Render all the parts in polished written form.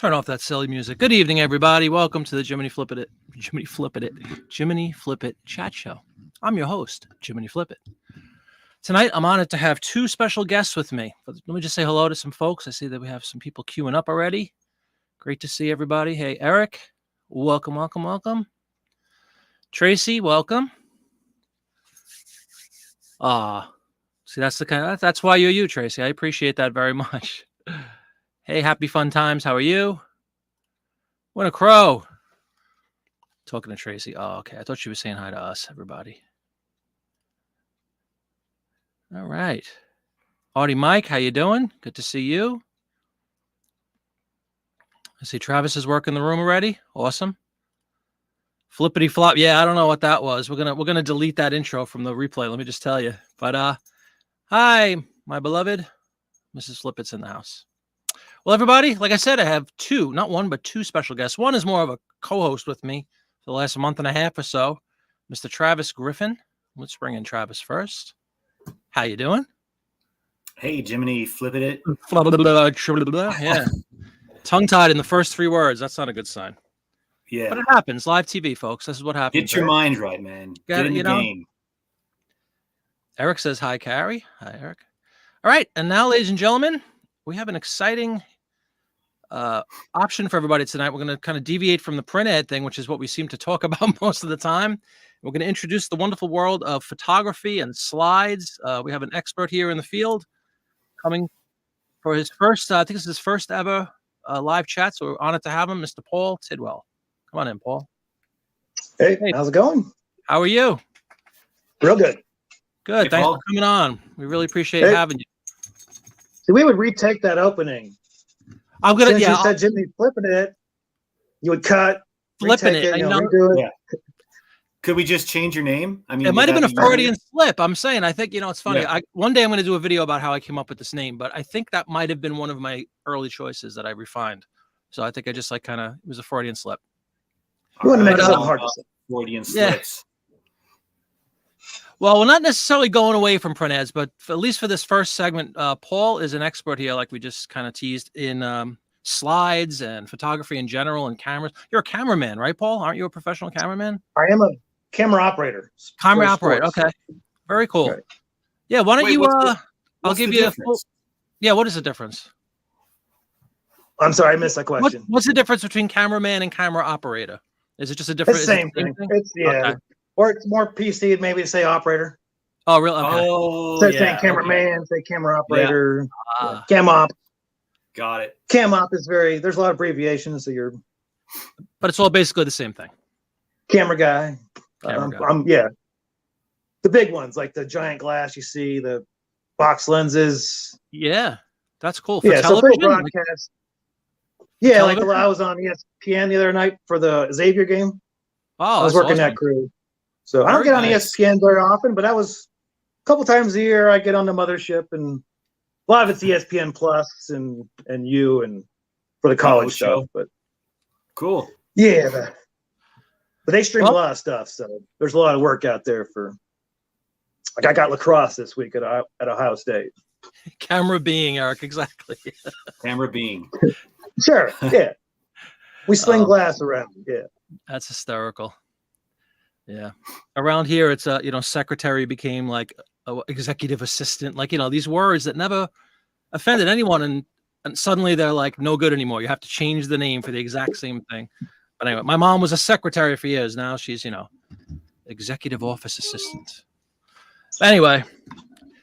Turn off that silly music. Good evening, everybody. Welcome to the Jiminy Flip It chat show. I'm your host, Jiminy Flip It. Tonight, I'm honored to have two special guests with me. Let me just say hello to some folks. I see that we have some people queuing up already. Great to see everybody. Hey, Eric, welcome, welcome, welcome. Tracy, welcome. See, that's the that's why you're you, Tracy. I appreciate that very much. Hey, happy fun times. How are you? What a crow. Talking to Tracy. Oh, okay. I thought she was saying hi to us, everybody. All right. Artie Mike, how you doing? Good to see you. I see Travis is working the room already. Awesome. Flippity flop. Yeah, I don't know what that was. We're gonna delete that intro from the replay. Let me just tell you. But hi, my beloved Mrs. Flippett's in the house. Well, everybody, like I said, I have two, not one, but two special guests. One is more of a co-host with me for the last month and a half or so, Mr. Travis Griffin. Let's bring in Travis first. How you doing? Hey, Jiminy, flipping it. Yeah. Tongue-tied in the first three words. That's not a good sign. Yeah. But it happens. Live TV, folks. This is what happens. Get your mind right, man. Get in the game. Eric says hi, Carrie. Hi, Eric. All right. And now, ladies and gentlemen, we have an exciting option for everybody tonight. We're going to kind of deviate from the print ad thing, which is what we seem to talk about most of the time. We're going to introduce the wonderful world of photography and slides. We have an expert here in the field coming for his first, I think it's his first ever live chat. So we're honored to have him, Mr. Paul Tidwell. Come on in, Paul. Hey, how's it going? How are you? Real good. Good. Hey, thanks Paul. for coming on. We really appreciate having you. So we would retake that opening. I'm gonna, Since you said Jimmy flipping it, you would cut, flipping retake it. you know, redo it. Yeah. Could we just change your name? I mean, It might have been a Freudian slip. I'm saying, I think, it's funny. Yeah. One day I'm going to do a video about how I came up with this name, but I think that might have been one of my early choices that I refined. So I think I just it was a Freudian slip. You want to make it something hard to say. Freudian slips. Well, we're not necessarily going away from print ads, but at least for this first segment, Paul is an expert here, like we just kind of teased, in slides and photography in general and cameras. You're a cameraman, right, Paul? Aren't you a professional cameraman? I am a camera operator. Camera operator. Okay. Very cool. Right. Yeah. Why don't you, I'll give you yeah. What is the difference? I'm sorry, I missed that question. What's the difference between cameraman and camera operator? Is it just a different? It's the same thing. It's okay. Or it's more PC, maybe to say operator. Oh, really? Okay. Oh, so saying cameraman, say camera operator, cam op. Got it. Cam op is there's a lot of abbreviations, so you're. But it's all basically the same thing. Camera guy. Guy. The big ones, like the giant glass you see, the box lenses. Yeah, that's cool. For television? So for broadcast. Yeah, like I was on ESPN the other night for the Xavier game. Oh, I was working that crew. So I don't get on ESPN very often, but that was a couple times a year. I get on the mothership, and a lot of it's ESPN Plus and you and for the college stuff. But cool. Yeah, but they stream a lot of stuff, so there's a lot of work out there for. Like I got lacrosse this week at Ohio State. Camera being, Eric, exactly. Camera being. Sure. Yeah. We sling glass around. Yeah. That's hysterical. Yeah. Around here, it's secretary became like a executive assistant, like these words that never offended anyone, and suddenly they're like no good anymore. You have to change the name for the exact same thing. But anyway, my mom was a secretary for years. Now she's executive office assistant. But anyway,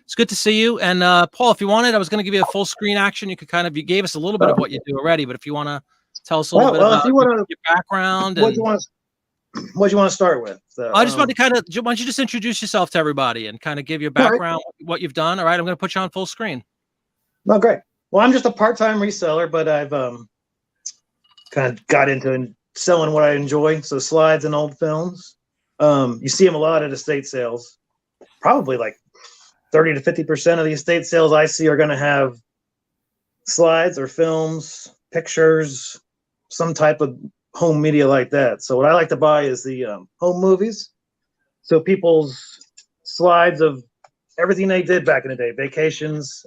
it's good to see you. And Paul, if you wanted, I was going to give you a full screen action. You could you gave us a little bit of what you do already, but if you want to tell us a little bit about your background. What do you want to start with? I just want to why don't you just introduce yourself to everybody and kind of give your background, what you've done. All right, I'm going to put you on full screen. Oh, great. Well, I'm just a part-time reseller, but I've kind of got into selling what I enjoy. So slides and old films. You see them a lot at estate sales. Probably like 30 to 50% of the estate sales I see are going to have slides or films, pictures, some type of home media like that. So what I like to buy is the home movies. So people's slides of everything they did back in the day, vacations,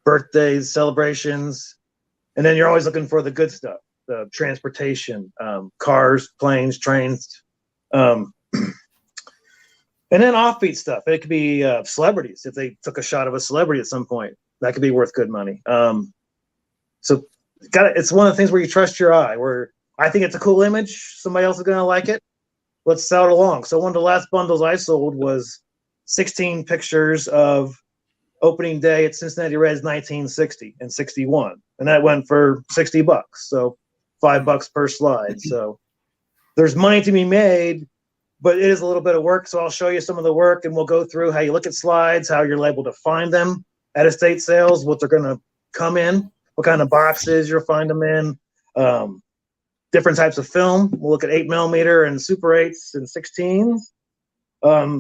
birthdays, celebrations, And then you're always looking for the good stuff, the transportation, cars, planes, trains, and then offbeat stuff. It could be celebrities. If they took a shot of a celebrity at some point, that could be worth good money. So it's one of the things where you trust your eye, where I think it's a cool image. Somebody else is going to like it. Let's sell it along. So one of the last bundles I sold was 16 pictures of opening day at Cincinnati Reds 1960 and 61. And that went for $60. So $5 per slide. So there's money to be made, but it is a little bit of work. So I'll show you some of the work, and we'll go through how you look at slides, how you're able to find them at estate sales, what they're going to come in, what kind of boxes you'll find them in, different types of film. We'll look at 8mm and Super 8s and 16s.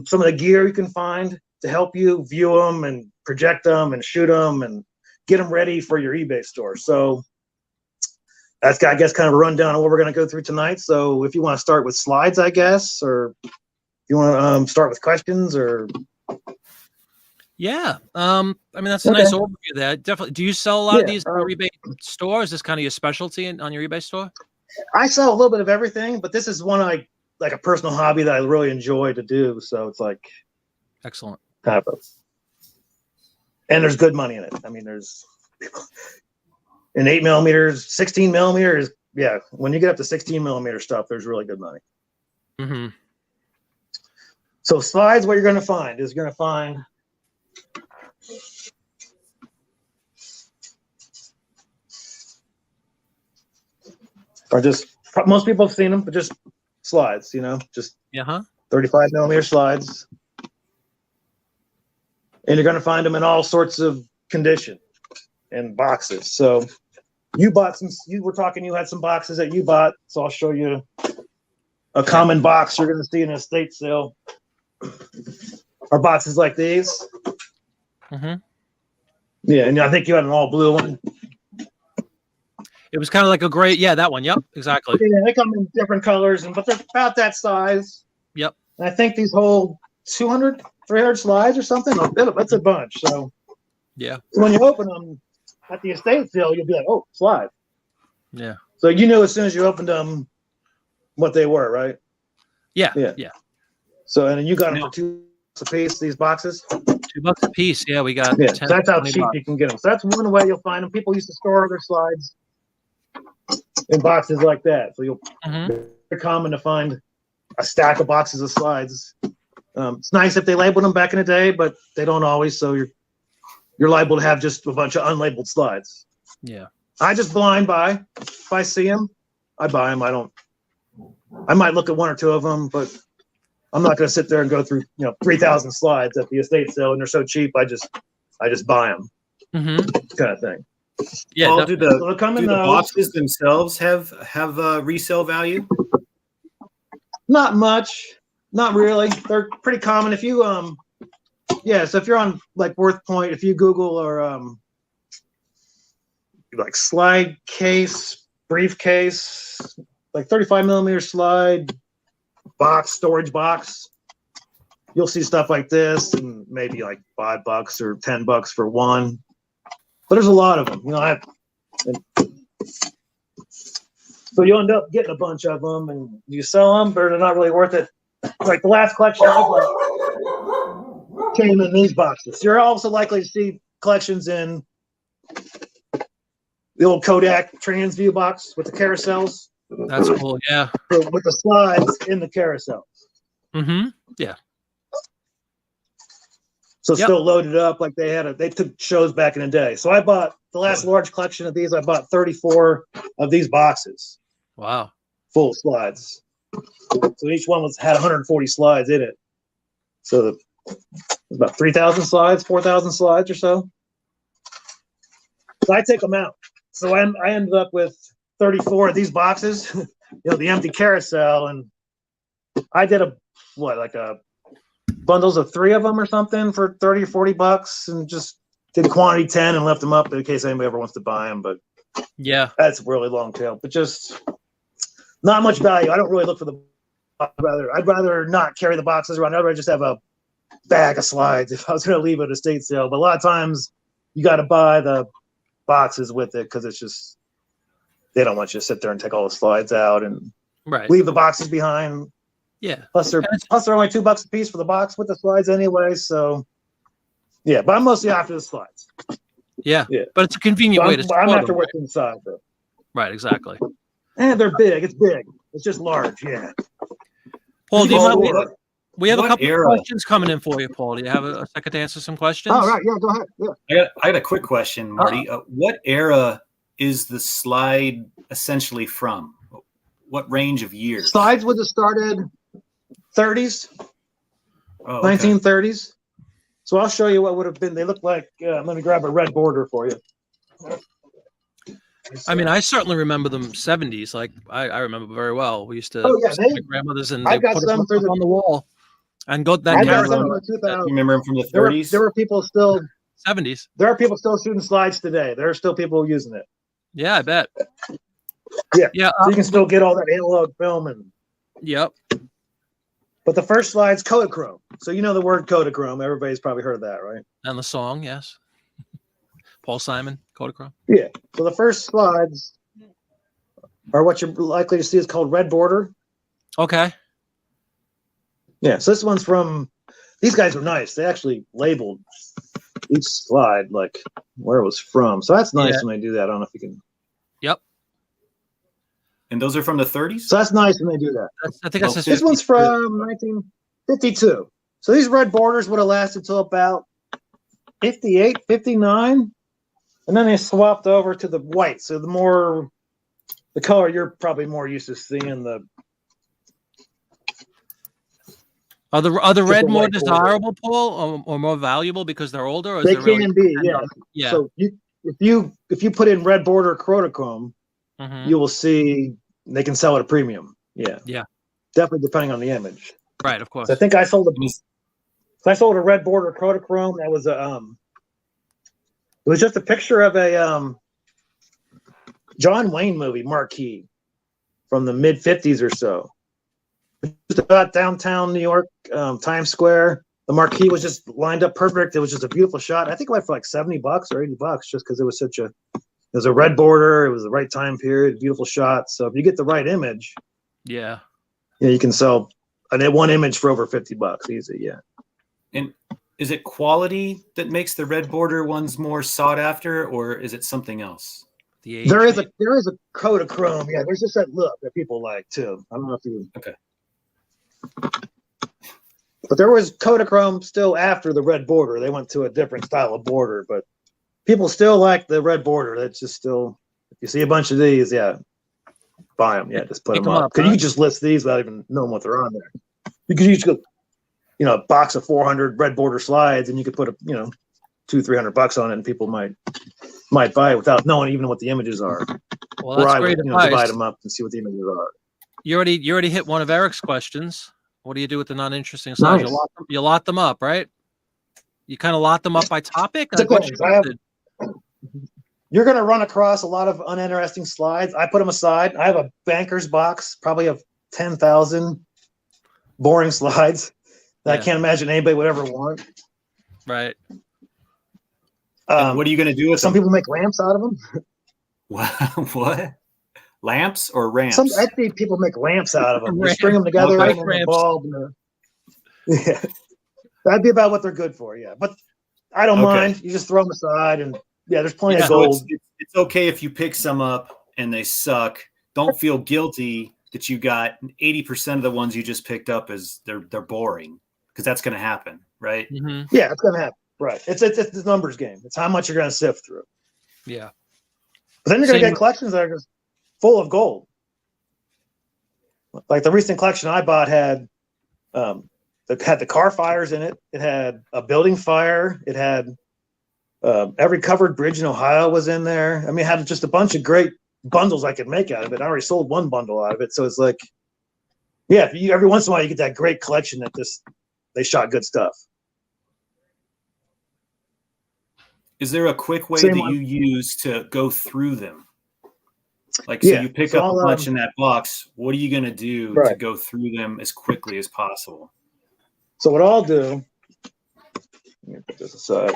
Some of the gear you can find to help you view them and project them and shoot them and get them ready for your eBay store. So that's, I guess, kind of a rundown of what we're going to go through tonight. So if you want to start with slides, I guess, or you want to start with questions, or Yeah. I mean, that's a nice overview there. Definitely. Do you sell a lot of these in your eBay store? Is this kind of your specialty on your eBay store? I sell a little bit of everything, but this is one like a personal hobby that I really enjoy to do. So it's like Excellent. kind of and there's good money in it. I mean, there's in 8mm, 16mm. Yeah, when you get up to 16mm stuff, there's really good money. Mm-hmm. So slides, what you're going to find is you're going to find or just most people have seen them, but just slides, just 35mm slides. And you're going to find them in all sorts of condition and boxes. So you bought some, you had some boxes that you bought. So I'll show you a common box you're going to see in an estate sale. Are boxes like these. Mm-hmm. Yeah, and I think you had an all blue one. It was kind of like a gray. Yeah, that one. Yep, exactly. Yeah, they come in different colors, but they're about that size. Yep. And I think these hold 200, 300 slides or something. That's a bunch. So yeah, when you open them at the estate sale, you'll be like, oh, slide. Yeah. So you knew as soon as you opened them what they were, right? Yeah. So and then you got them for $2 a piece. These boxes. $2 a piece. Yeah, we got. Yeah, 10, so that's how cheap bucks. you can get them. So that's one way you'll find them. People used to store their slides in boxes like that. So they're common to find a stack of boxes of slides. It's nice if they labeled them back in the day, but they don't always. So you're liable to have just a bunch of unlabeled slides. Yeah. I just blind buy. If I see them, I buy them. I might look at one or two of them, but I'm not going to sit there and go through 3,000 slides at the estate sale, and they're so cheap. I just buy them, kind of thing. Yeah. Paul, do the boxes themselves have resale value? Not much, not really. They're pretty common. If you so if you're on like Worth Point, if you Google or like slide case, briefcase, like 35mm slide box, storage box, you'll see stuff like this, and maybe like $5 or $10 for one. But there's a lot of them, so you end up getting a bunch of them, and you sell them, but they're not really worth it. Like the last collection I bought came in these boxes. You're also likely to see collections in the old Kodak Transview box with the carousels. That's cool. Yeah. With the slides in the carousel. Yeah. So still loaded up like they took shows back in the day. So I bought the last large collection of these. I bought 34 of these boxes. Wow. Full slides. So each one had 140 slides in it. So about 3,000 slides, 4,000 slides or so. So I take them out. So I ended up with 34 of these boxes, the empty carousel, and I did bundles of 3 of them or something for $30 or $40, and just did quantity 10 and left them up in case anybody ever wants to buy them. But yeah, that's really long tail, but just not much value. I don't really look for the. I'd rather not carry the boxes around. I'd rather just have a bag of slides if I was going to leave at a estate sale. But a lot of times you got to buy the boxes with it because it's just they don't want you to sit there and take all the slides out and Right. leave the boxes behind. Yeah. Plus they're only $2 a piece for the box with the slides anyway. So yeah, but I'm mostly after the slides. Yeah. Yeah. But it's a convenient way to store I'm after them, what's inside though. right, exactly. And they're big. It's big. It's just large. Yeah. Paul, we have a what couple era? of questions coming in for you, Paul. Do you have a second to answer some questions? Oh, right. Yeah, go ahead. Yeah. I got a quick question, Marty. What era is the slide essentially from? What range of years? Slides would have started 30s, Oh, okay. 1930s. So I'll show you what would have been. They look like, let me grab a red border for you. I mean, I certainly remember them 70s. Like I remember very well. We used to my grandmothers and they put them on the wall and got that camera. You remember them from the 30s? There were people still 70s. There are people still shooting slides today. There are still people using it. Yeah, I bet. Yeah. Yeah. So you can still get all that analog film and. Yep. But the first slide's Kodachrome. So you know the word Kodachrome. Everybody's probably heard of that, right? And the song, yes. Paul Simon, Kodachrome. Yeah. So the first slides are what you're likely to see is called red border. Okay. Yeah. So this one's from. These guys were nice. They actually labeled each slide like where it was from. So that's nice when they do that. I don't know if you can. Yep. And those are from the 30s? So that's nice when they do that. I think that's this one's from 1952. So these red borders would have lasted till about 58, 59. And then they swapped over to the white. So the color you're probably more used to seeing. Are the red more desirable, Paul, or more valuable because they're older? Or is they it really can be, yeah. Yeah. So if you put in red border Kodachrome, you will see they can sell at a premium. Yeah. Yeah. Definitely depending on the image. Right, of course. So I think I sold a red border Kodachrome. That was it was just a picture of a John Wayne movie marquee from the mid 50s or so. Just about downtown New York, Times Square. The marquee was just lined up perfect. It was just a beautiful shot. I think it went for like $70 or $80 just because it was a red border. It was the right time period, beautiful shot. So if you get the right image, yeah, you can sell one image for over $50 easy. Yeah. And is it quality that makes the red border ones more sought after, or is it something else? There is a Kodachrome. Yeah, there's just that look that people like too. I don't know if you. Okay. But there was Kodachrome still after the red border. They went to a different style of border, but people still like the red border. That's just still. If you see a bunch of these, buy them. Yeah, just put them up. Because you can just list these without even knowing what they're on there. You could just go, a box of 400 red border slides, and you could put $200-300 on it, and people might buy it without knowing even what the images are. Well, that's great advice. Divide them up and see what the images are. You already hit one of Eric's questions. What do you do with the non-interesting slides? Nice. You lot them up, right? You kind of lot them up by topic. You're going to run across a lot of uninteresting slides. I put them aside. I have a banker's box, probably of 10,000 boring slides that I can't imagine anybody would ever want. Right. What are you going to do with some people make lamps out of them? What? Lamps or ramps? I think people make lamps out of them. They string them together and a bulb. Yeah. That'd be about what they're good for, yeah. But I don't mind. You just throw them aside, and there's plenty of gold. So it's okay if you pick some up and they suck. Don't feel guilty that you got 80% of the ones you just picked up as they're boring, because that's going to happen, right? Mm-hmm. Yeah, it's going to happen. Right. It's the numbers game. It's how much you're going to sift through. Yeah. But then you're going to get collections that are just full of gold. Like the recent collection I bought had the car fires in it. It had a building fire. It had every covered bridge in Ohio was in there. I mean, it had just a bunch of great bundles I could make out of it. I already sold one bundle out of it. So it's like, every once in a while you get that great collection that they shot good stuff. Is there a quick way that you use to go through them? Like, so you pick up a bunch in that box. What are you going to do to go through them as quickly as possible? So what I'll do, let me put this aside.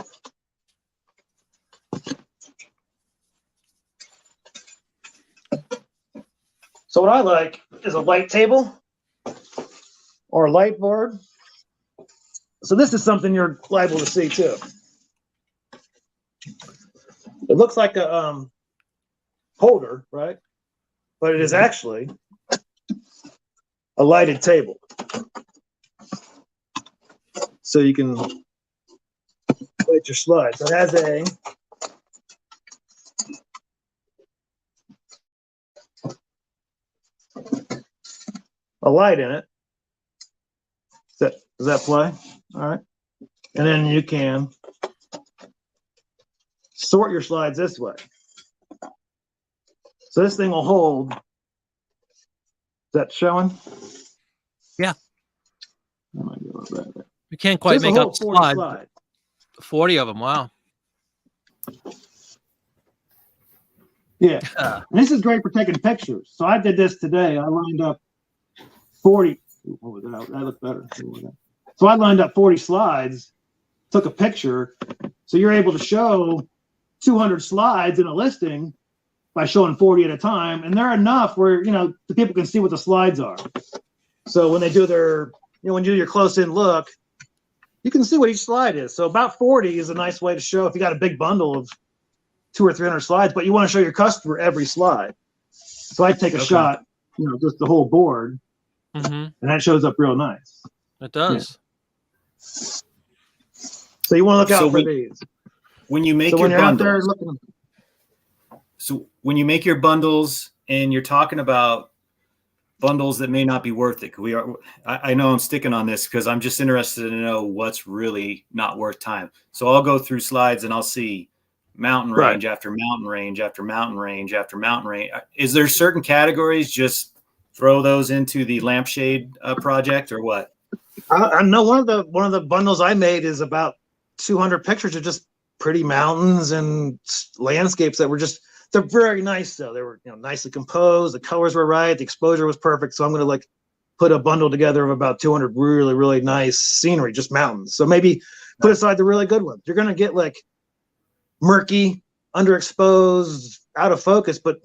So what I like is a light table or a light board. So this is something you're liable to see too. It looks like a holder, right? But it is actually a lighted table. So you can light your slide. So it has a light in it. Does that play? All right. And then you can sort your slides this way. So this thing will hold. Is that showing? Yeah. We can't quite make up 40 slides. 40 of them. Wow. Yeah. This is great for taking pictures. So I did this today. I lined up 40. What was that? That looked better. So I lined up 40 slides, took a picture. So you're able to show 200 slides in a listing by showing 40 at a time. And they're enough where, the people can see what the slides are. So when they do their, when you do your close-in look, you can see what each slide is. So about 40 is a nice way to show if you got a big bundle of 200 or 300 slides, but you want to show your customer every slide. So I take a shot, just the whole board, and that shows up real nice. It does. Yeah. So you want to look out for these. When you make your bundles, so when you make your bundles and you're talking about bundles that may not be worth it, I know I'm sticking on this because I'm just interested to know what's really not worth time. So I'll go through slides and I'll see mountain range after mountain range after mountain range after mountain range. Is there certain categories? Just throw those into the lampshade project or what? I know one of the bundles I made is about 200 pictures of just pretty mountains and landscapes that were they're very nice though. They were nicely composed. The colors were right. The exposure was perfect. So I'm going to put a bundle together of about 200 really, really nice scenery, just mountains. So maybe put aside the really good ones. You're going to get murky, underexposed, out of focus, but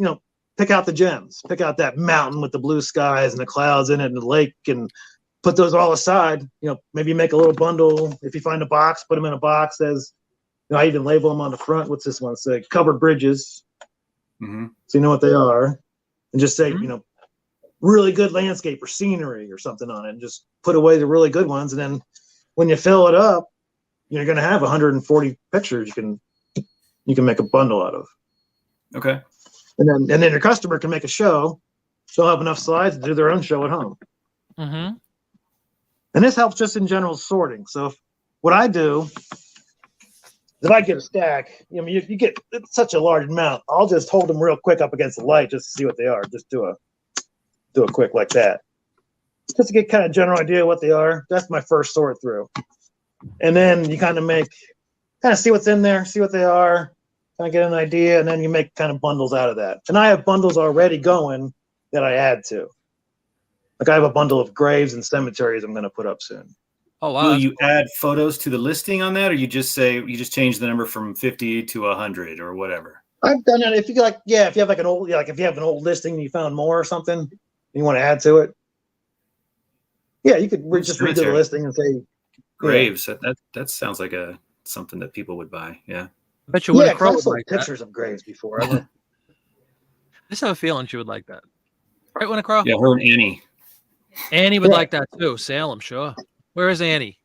pick out the gems. Pick out that mountain with the blue skies and the clouds in it and the lake, and put those all aside. Maybe make a little bundle. If you find a box, put them in a box as I even label them on the front. What's this one say? Covered bridges. So you know what they are, and just say really good landscape or scenery or something on it, and just put away the really good ones. And then when you fill it up, you're going to have 140 pictures you can make a bundle out of. Okay. And then your customer can make a show. They'll have enough slides to do their own show at home. And this helps just in general sorting. So what I do, if I get a stack, you get it's such a large amount. I'll just hold them real quick up against the light just to see what they are. Just do a quick like that, just to get kind of general idea of what they are. That's my first sort through, and then you kind of see what's in there, see what they are, kind of get an idea, and then you make kind of bundles out of that. And I have bundles already going that I add to. I have a bundle of graves and cemeteries I'm going to put up soon. Oh wow! Will you add photos to the listing on that, or you just change the number from 50 to 100 or whatever? I've done it. If you if you have an old, if you have an old listing and you found more or something, and you want to add to it, you could just redo the listing and say graves. That sounds like something that people would buy. Yeah. I bet you Winnie Crow would like pictures of graves before. I just have a feeling she would like that. Right, Winnie Crow? Yeah, her and Annie. Annie would like that too. Salem, sure. Where is Annie?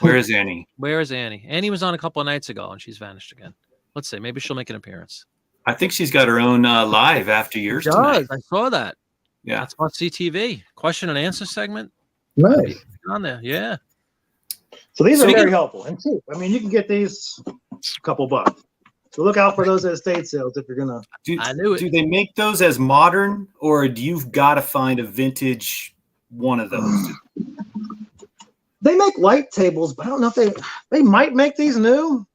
Where is Annie? Where is Annie? Annie was on a couple of nights ago and she's vanished again. Let's see. Maybe she'll make an appearance. I think she's got her own live after yours tonight. I saw that. Yeah. That's on CTV. Question and answer segment. Nice. On there. Yeah. So these are very helpful and cheap. I mean, you can get these a couple bucks. So look out for those at estate sales if you're gonna. I knew it. Do they make those as modern, or do you've got to find a vintage one of those? They make light tables, but I don't know if they might make these new.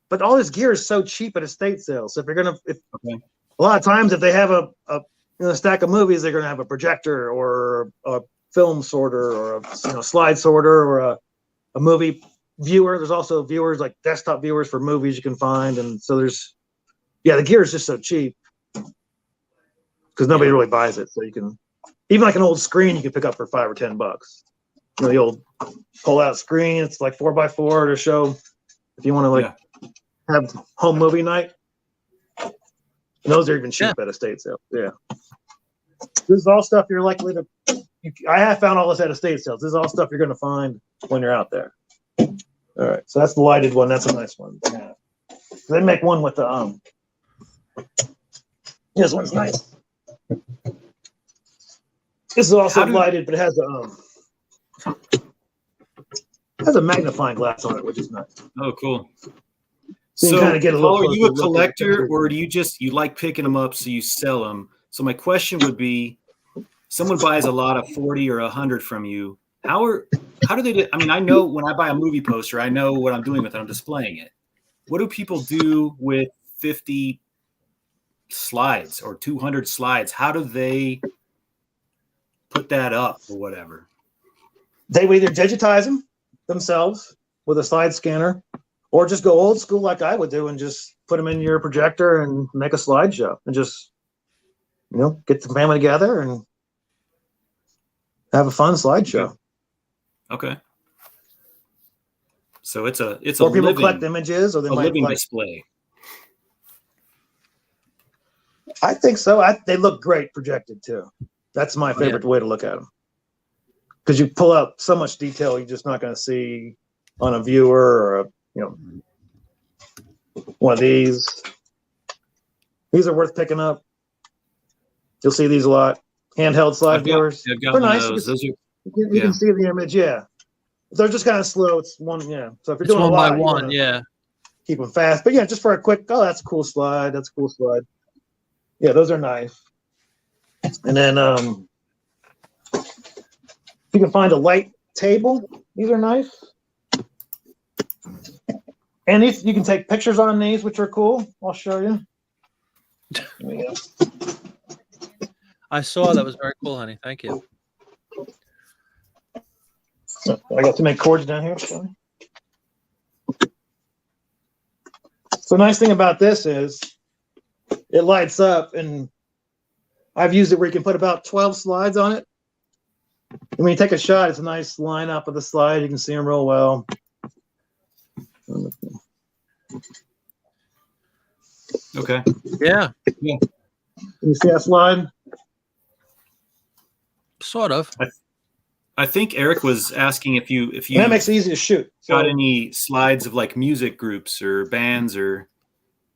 But all this gear is so cheap at estate sales. So if you're gonna, a lot of times if they have a stack of movies, they're gonna have a projector or a film sorter or a slide sorter or a movie viewer. There's also viewers like desktop viewers for movies you can find, and so the gear is just so cheap. because nobody really buys it. So you can, even like an old screen, you can pick up for $5 or $10. You know, the old pull-out screen. It's like 4x4 to show if you want to have home movie night. And those are even cheap at estate sales. Yeah. This is all stuff you're likely to. I have found all this at estate sales. This is all stuff you're going to find when you're out there. All right, so that's the lighted one. That's a nice one. Yeah. They make one with the This one's nice. This is also lighted, but it has a magnifying glass on it, which is nice. Oh, cool. So you kind of get a little. Paul, are you a collector, or do you like picking them up so you sell them? So my question would be, someone buys a lot of 40 or 100 from you. How do they do? I mean, I know when I buy a movie poster, I know what I'm doing with it. I'm displaying it. What do people do with 50 slides or 200 slides? How do they put that up or whatever? They would either digitize them themselves with a slide scanner, or just go old school like I would do and just put them in your projector and make a slideshow and just, get the family together and have a fun slideshow. Okay. So it's a or people collect images, or they might living display. I think so. They look great projected too. That's my favorite way to look at them, because you pull out so much detail you're just not going to see on a viewer or one of these. These are worth picking up. You'll see these a lot. Handheld slide viewers. They're nice. You can see the image. Yeah. They're just kind of slow. It's one. Yeah. So if you're doing one a lot, by one, keep them fast. But just for a quick, that's a cool slide. That's a cool slide. Yeah, those are nice. And then if you can find a light table, these are nice. And these, you can take pictures on these, which are cool. I'll show you. There we go. I saw that was very cool, honey. Thank you. I got to make cords down here. So the nice thing about this is it lights up, and I've used it where you can put about 12 slides on it. And when you take a shot, it's a nice lineup of the slide. You can see them real well. Okay. Yeah. Can you see that slide? Sort of. I think Eric was asking if you that makes it easy to shoot. Got any slides of like music groups or bands or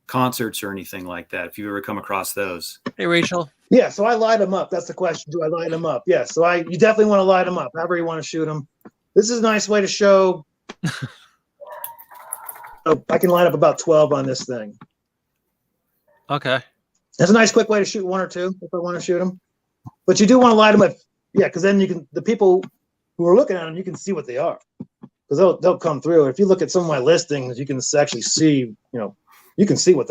concerts or anything like that, if you've ever come across those. Hey, Rachel. Yeah, so I light them up. That's the question. Do I light them up? Yeah, so you definitely want to light them up, however you want to shoot them. This is a nice way to show. I can line up about 12 on this thing. Okay. That's a nice quick way to shoot one or two if I want to shoot them. But you do want to light them up. Yeah, because then the people who are looking at them, you can see what they are. Because they'll come through. If you look at some of my listings, you can actually see, you can see what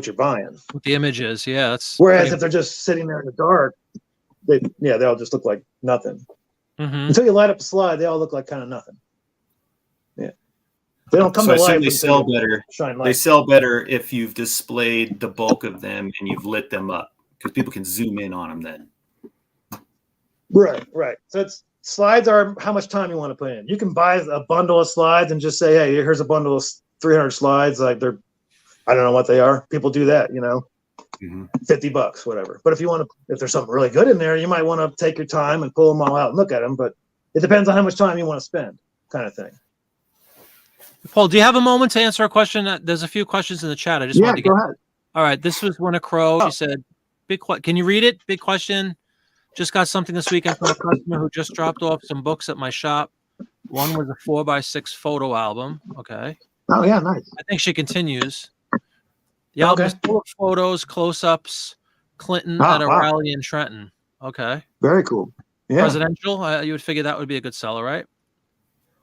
you're buying. What the image is, yeah. That's whereas if they're just sitting there in the dark, they'll just look like nothing. Mm-hmm. Until you light up the slide, they all look like kind of nothing. Yeah. They don't come to life. They sell better. They sell better if you've displayed the bulk of them and you've lit them up, because people can zoom in on them then. Right. So slides are how much time you want to put in. You can buy a bundle of slides and just say, hey, here's a bundle of 300 slides. Like I don't know what they are. People do that, mm-hmm. $50, whatever. But if there's something really good in there, you might want to take your time and pull them all out and look at them. But it depends on how much time you want to spend, kind of thing. Paul, do you have a moment to answer a question? There's a few questions in the chat. I just wanted to get. Go ahead. All right. This was one of Crow. She said, can you read it? Big question. Just got something this weekend from a customer who just dropped off some books at my shop. One was a 4x6 photo album. Okay. Oh, yeah, nice. I think she continues. The album is full of photos, close-ups, Clinton at a rally in Trenton. Okay. Very cool. Yeah. Presidential, you would figure that would be a good seller, right?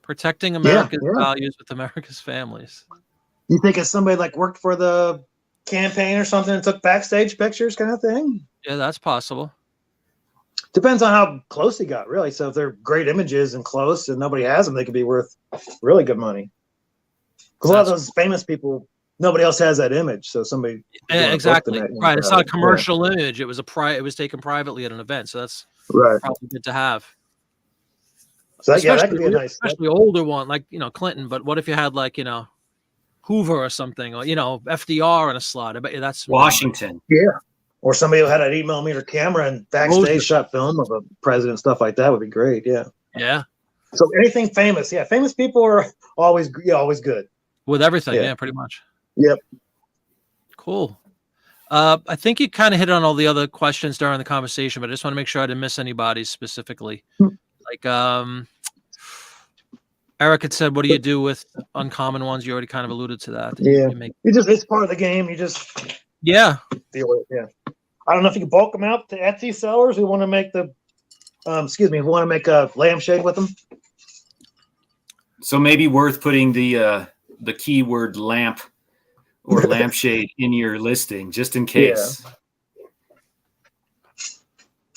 Protecting America's values with America's families. You think it's somebody like worked for the campaign or something and took backstage pictures kind of thing? Yeah, that's possible. Depends on how close he got, really. So if they're great images and close and nobody has them, they could be worth really good money. Because a lot of those famous people, nobody else has that image, so somebody exactly right. It's not a commercial image. It was it was taken privately at an event, so that's probably good to have. So that could be a nice, especially older one, like Clinton. But what if you had like Hoover or something, or FDR in a slot? I bet you that's Washington. Yeah, or somebody who had an 8mm camera and backstage shot film of a president, stuff like that would be great. Yeah. Yeah. So anything famous, famous people are always good with everything. Yeah, pretty much. Yep. Cool. I think you kind of hit on all the other questions during the conversation, but I just want to make sure I didn't miss anybody specifically. Like Eric had said, what do you do with uncommon ones? You already kind of alluded to that. It's part of the game. You just deal with it. Yeah. I don't know if you can bulk them out to Etsy sellers who want to make who want to make a lampshade with them. So maybe worth putting the keyword lamp or lampshade in your listing just in case. Yeah.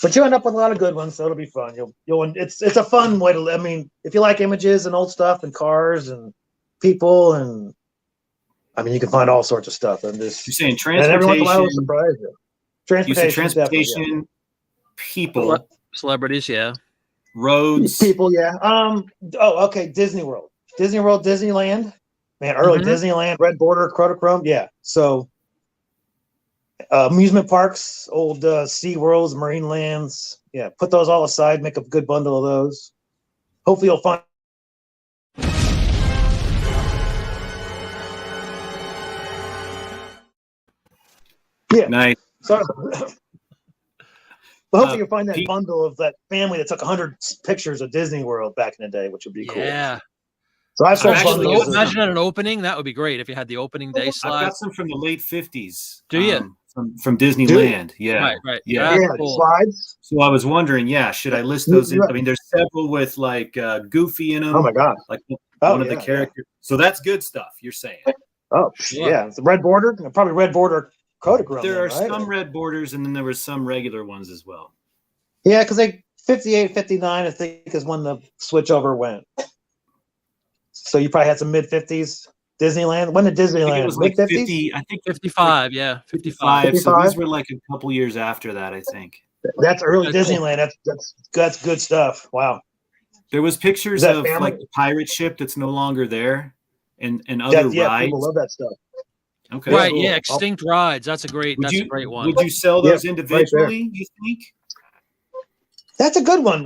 But you end up with a lot of good ones, so it'll be fun. It's a fun way to. I mean, if you like images and old stuff and cars and people, and I mean, you can find all sorts of stuff. And you're saying transportation. And every once in a while, will surprise you. Transportation, people, celebrities, roads, people, okay. Disney World, Disneyland, man, early Disneyland, red border, Kodachrome, So. Amusement parks, old Sea Worlds, Marine Lands. Yeah, put those all aside, make a good bundle of those. Hopefully you'll find. Yeah. Nice. Sorry. But hopefully you'll find that bundle of that family that took 100 pictures of Disney World back in the day, which would be cool. Yeah. So I've imagine at an opening, that would be great if you had the opening day slide. I've got some from the late 50s. Do you? From Disneyland. Yeah. Right. Yeah, cool. Slides. So I was wondering, should I list those in? I mean, there's several with like Goofy in them. Oh my God. Like one of the characters. So that's good stuff, you're saying. Oh, yeah. It's a red border, probably red border Kodachrome. There are some red borders, and then there were some regular ones as well. Yeah, because 58, 59, I think, is when the switchover went. So you probably had some mid-50s Disneyland. When did Disneyland? I think it was like 50, I think 55, 55. So these were like a couple years after that, I think. That's early Disneyland. That's good stuff. Wow. There was pictures of like the pirate ship that's no longer there and other rides. People love that stuff. Okay. Right, cool. Extinct rides. That's a great one. Would you sell those individually, you think? That's a good one.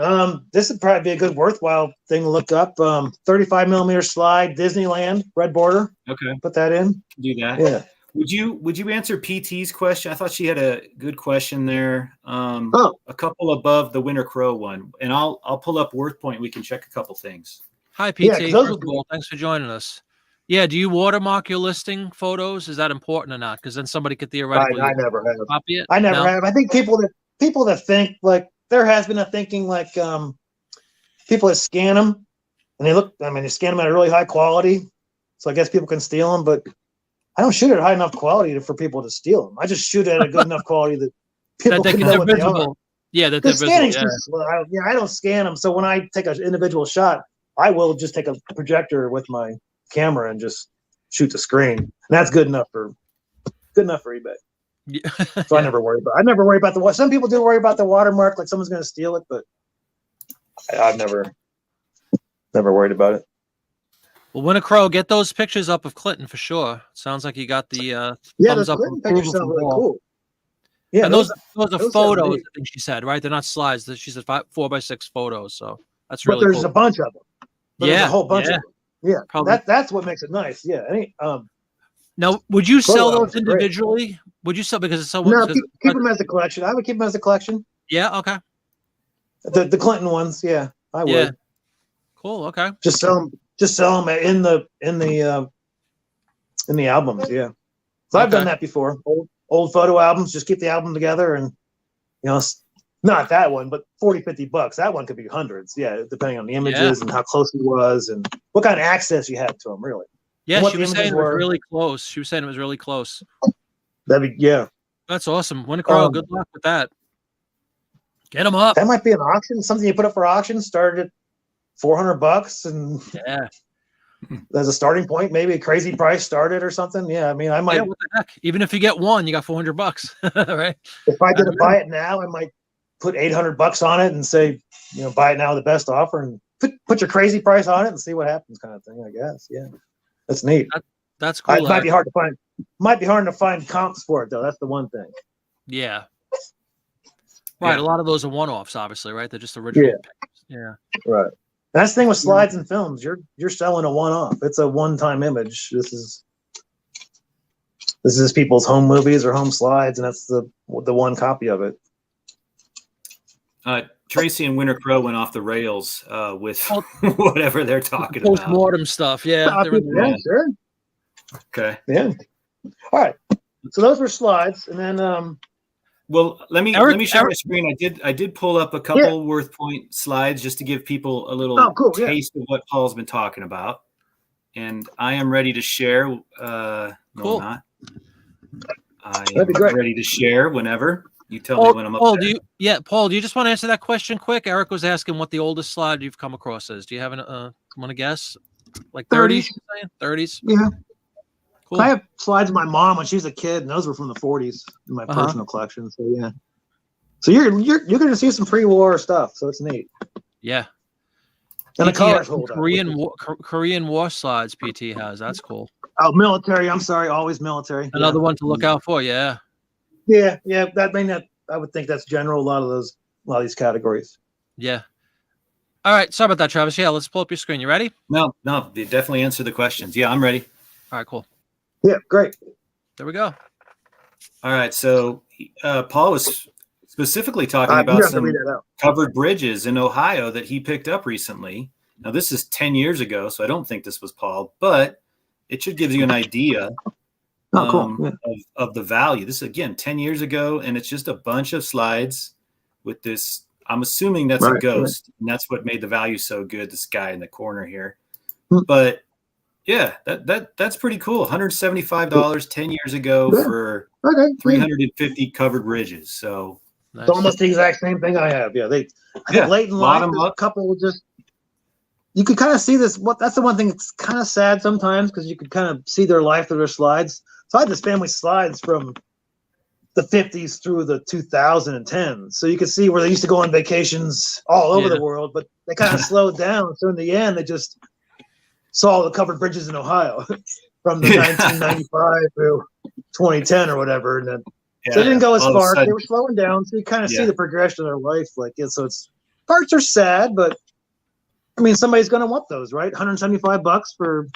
This would probably be a good worthwhile thing to look up. 35mm slide, Disneyland, red border. Okay. Put that in. Do that. Yeah. Would you answer PT's question? I thought she had a good question there. A couple above the Winter Crow one. And I'll pull up WorthPoint. We can check a couple things. Hi, PT. Cool. Thanks for joining us. Yeah, do you watermark your listing photos? Is that important or not? Because then somebody could theoretically I never have. Copy it. I never have. I think people that think like there has been a thinking like people that scan them and they scan them at a really high quality. So I guess people can steal them, but I don't shoot at high enough quality for people to steal them. I just shoot at a good enough quality that people can know what they are. Yeah, that they're visible. Yeah. I don't scan them. So when I take an individual shot, I will just take a projector with my camera and just shoot the screen. And that's good enough for eBay. Yeah. So I never worry about the some people do worry about the watermark, like someone's going to steal it, but I've never worried about it. Well, Winter Crow, get those pictures up of Clinton for sure. Sounds like you got the thumbs up. Clinton pictures sound really cool. Yeah, and those are photos. I think she said, right? They're not slides. She said 4x6 photos. So that's really. But there's a bunch of them. There's a whole bunch of them. Yeah, that's what makes it nice. Yeah. Now, would you sell those individually? Great. Would you sell because it's so? No, keep them as a collection. I would keep them as a collection. Yeah. Okay. The Clinton ones. Yeah, I would. Yeah. Cool. Okay. Just sell them in the albums. Yeah. So I've done that before. Old photo albums. Just keep the album together, and not that one, but $40-$50. That one could be hundreds. Yeah, depending on the images and how close he was and what kind of access you had to him, really. Yeah, she was saying it was really close. She was saying it was really close. That's awesome. Winter Crow, good luck with that. Get them up. That might be an auction. Something you put up for auction. Started at $400, and as a starting point, maybe a crazy price started or something. Yeah, I mean, I might. Yeah, what the heck? Even if you get one, you got $400, right? If I did to buy it now, I might put $800 on it and say, buy it now, the best offer, and put your crazy price on it and see what happens, kind of thing. I guess. Yeah, that's neat. That's cool. It might be hard to find. Might be hard to find comps for it though. That's the one thing. Yeah. Right. A lot of those are one-offs, obviously, right? They're just original pictures. Yeah. Right. That's the thing with slides and films. You're selling a one-off. It's a one-time image. This is people's home movies or home slides, and that's the one copy of it. Tracy and Winter Crow went off the rails with whatever they're talking about. Post-mortem stuff. Yeah. Yeah, sure. Okay. Yeah. All right. So those were slides, and then well, let me share my screen. I did pull up a couple worth point slides just to give people a little taste of what Paul's been talking about, and I am ready to share. No, I'm not. That'd be great. Ready to share whenever you tell me when I'm up. Paul, do you just want to answer that question quick? Eric was asking what the oldest slide you've come across is. Do you have want to guess? Like 30s? 30s? Yeah. Cool. I have slides of my mom when she was a kid, and those were from the 40s in my personal collection. So yeah. So you're going to see some pre-war stuff. So it's neat. Yeah. And the colors hold Korean War slides PT has. That's cool. Oh, military. I'm sorry. Always military. Another one to look out for. Yeah. Yeah. Yeah. I would think that's general. A lot of these categories. Yeah. All right. Sorry about that, Travis. Yeah. Let's pull up your screen. You ready? No. They definitely answer the questions. Yeah, I'm ready. All right. Cool. Yeah. Great. There we go. All right. So Paul was specifically talking about some covered bridges in Ohio that he picked up recently. Now, this is 10 years ago, so I don't think this was Paul, but it should give you an idea of the value. This is, again, 10 years ago, and it's just a bunch of slides with this. I'm assuming that's a ghost, and that's what made the value so good, this guy in the corner here. But, yeah, that's pretty cool. $175 10 years ago for 350 covered bridges. So it's almost the exact same thing I have. Yeah, I think late in life, a couple just you could kind of see this. That's the one thing that's kind of sad sometimes because you could kind of see their life through their slides. So I had this family slides from the 50s through the 2010s. So you could see where they used to go on vacations all over the world, but they kind of slowed down. So in the end, they just saw the covered bridges in Ohio from the 1995 through 2010 or whatever. And then so they didn't go as far. They were slowing down. So you kind of see the progression of their life. So it's parts are sad, but I mean, somebody's going to want those, right? $175 for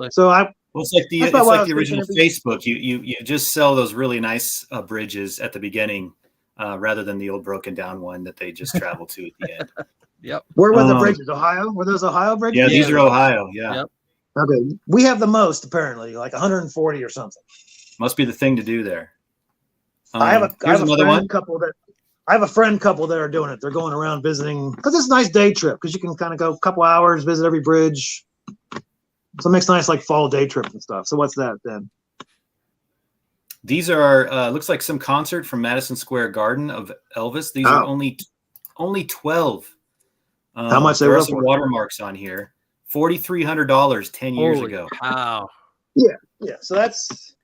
So it's like the original Facebook. You just sell those really nice bridges at the beginning, rather than the old broken down one that they just travel to at the end. Yep. Where were the bridges? Ohio? Were those Ohio bridges? Yeah, these are Ohio. Yeah. Yep. Okay. We have the most apparently, like 140 or something. Must be the thing to do there. I have a friend couple that are doing it. They're going around visiting because it's a nice day trip because you can kind of go a couple hours, visit every bridge. So it makes nice like fall day trips and stuff. So what's that then? These are looks like some concert from Madison Square Garden of Elvis. These are only 12. How much there are some watermarks on here. $4,300 10 years ago. Wow. Yeah. So that's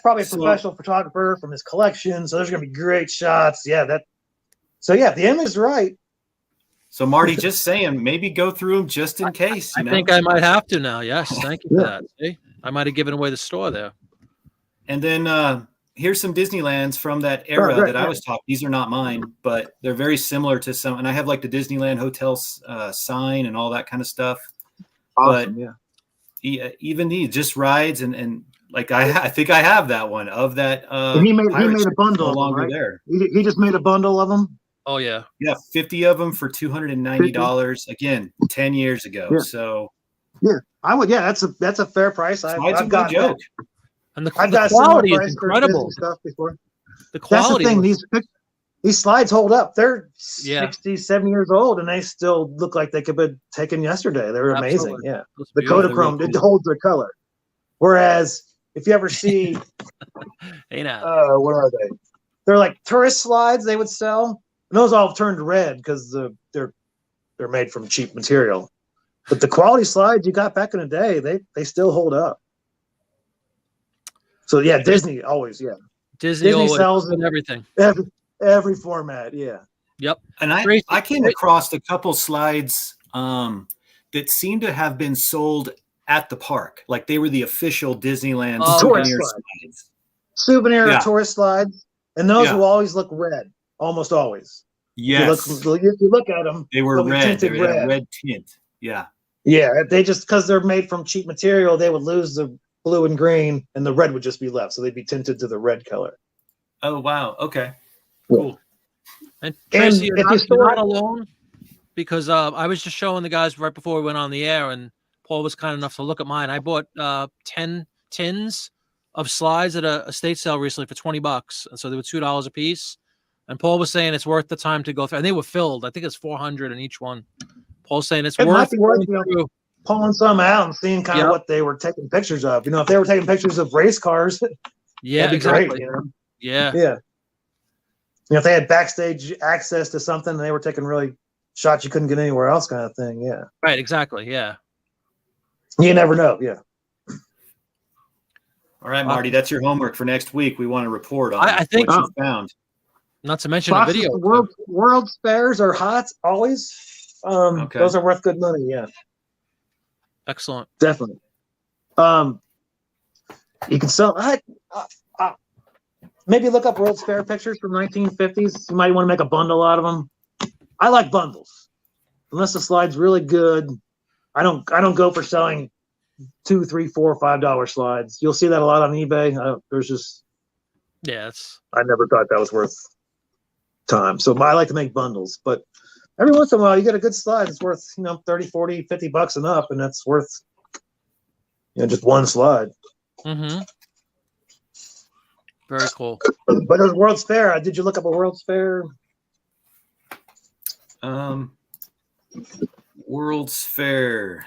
probably a professional photographer from his collection. So there's going to be great shots. Yeah. So the image is right. So Marty, just saying, maybe go through them just in case. I think I might have to now. Yes. Thank you for that. See? I might have given away the store there. And then here's some Disneylands from that era that I was talking. These are not mine, but they're very similar to some. And I have like the Disneyland Hotel sign and all that kind of stuff. Awesome, but even these just rides and like I think I have that one of that. He made a bundle no of them, right? There. He just made a bundle of them. Oh yeah. Yeah, 50 of them for $290. Again, 10 years ago. Yeah. So I would. Yeah, that's a fair price. I've got no joke. And the quality is incredible. Stuff before. The quality. That's the thing. These slides hold up. They're 60, 70 years old, and they still look like they could be taken yesterday. They're amazing. Yeah, the Kodachrome, it holds their color. Whereas if you ever see, what are they? They're like tourist slides they would sell. And those all turned red because they're made from cheap material. But the quality slides you got back in the day, they still hold up. So yeah, Disney always, yeah. Disney always sells in everything. Every format, yeah. Yep. And I came across a couple slides that seem to have been sold at the park, like they were the official Disneyland souvenir slides. Souvenir or tourist slides, and those will always look red, almost always. Yes. If you look at them, they were red. They had a red tint. Yeah. Yeah, they just because they're made from cheap material, they would lose the blue and green, and the red would just be left, so they'd be tinted to the red color. Oh wow! Okay, cool. And Tracy, you're not alone, because I was just showing the guys right before we went on the air, and Paul was kind enough to look at mine. I bought 10 tins of slides at a estate sale recently for $20, and so they were $2 a piece. And Paul was saying it's worth the time to go through, and they were filled. I think it's 400 in each one. Paul's saying it worth pulling some out and seeing kind of what they were taking pictures of. If they were taking pictures of race cars, yeah, exactly. Great, Yeah. If they had backstage access to something and they were taking really shots you couldn't get anywhere else, kind of thing. Yeah. Right. Exactly. Yeah. You never know. Yeah. All right, Marty, that's your homework for next week. We want to report on I think what you found. Not to mention a video. World's fairs are hot always. Those are worth good money. Yeah. Excellent. Definitely. You can sell. Maybe look up World's Fair pictures from 1950s. You might want to make a bundle out of them. I like bundles, unless the slide's really good. I don't go for selling $2, $3, $4, $5 slides. You'll see that a lot on eBay. I never thought that was worth time. So I like to make bundles, but every once in a while you get a good slide. It's worth, $30, $40, $50 and up, and that's worth, just one slide. Mm-hmm. Very cool. But it was World's Fair. Did you look up a World's Fair? World's Fair.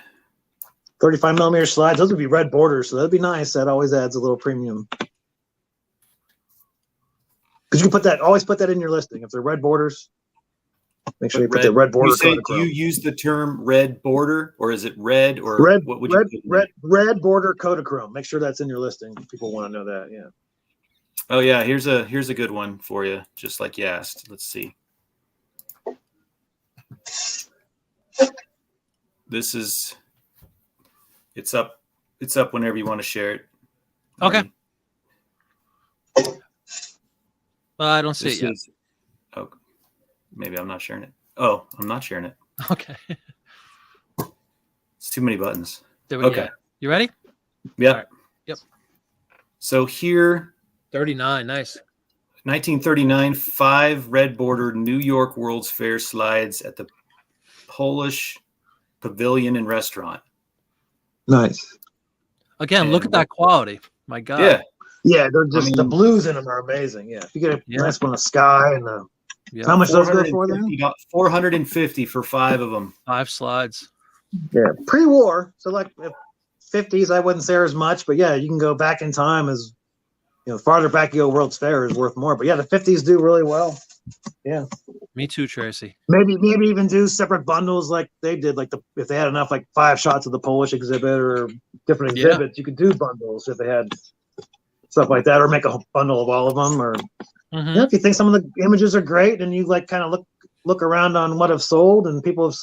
35 millimeter slides. Those would be red borders, so that'd be nice. That always adds a little premium. Because you can always put that in your listing. If they're red borders, make sure you put the red border. Do you use the term red border, or is it red, or what would you red border Kodachrome? Make sure that's in your listing. People want to know that. Yeah. Oh yeah, here's a good one for you, just like you asked. Let's see. This is it's up whenever you want to share it. Okay. I don't see it yet. Oh, maybe I'm not sharing it. Oh, I'm not sharing it. Okay. It's too many buttons. Okay. You ready? Yeah. Right. Yep. So here, 39. Nice. 1939, 5 red bordered New York World's Fair slides at the Polish Pavilion and Restaurant. Nice. Again, look at that quality. My God. Yeah. Yeah, they're just the blues in them are amazing. Yeah, if you get a nice one, the sky and the how much those go for them? $450 for 5 of them. 5 slides. Yeah, pre-war. So like 50s, I wouldn't say as much, but yeah, you can go back in time as farther back you go. World's Fair is worth more, but yeah, the 50s do really well. Yeah. Me too, Tracy. Maybe even do separate bundles like they did. Like if they had enough, like 5 shots of the Polish exhibit or different exhibits, you could do bundles if they had stuff like that, or make a bundle of all of them. Or if you think some of the images are great and you kind of look around on what have sold and people have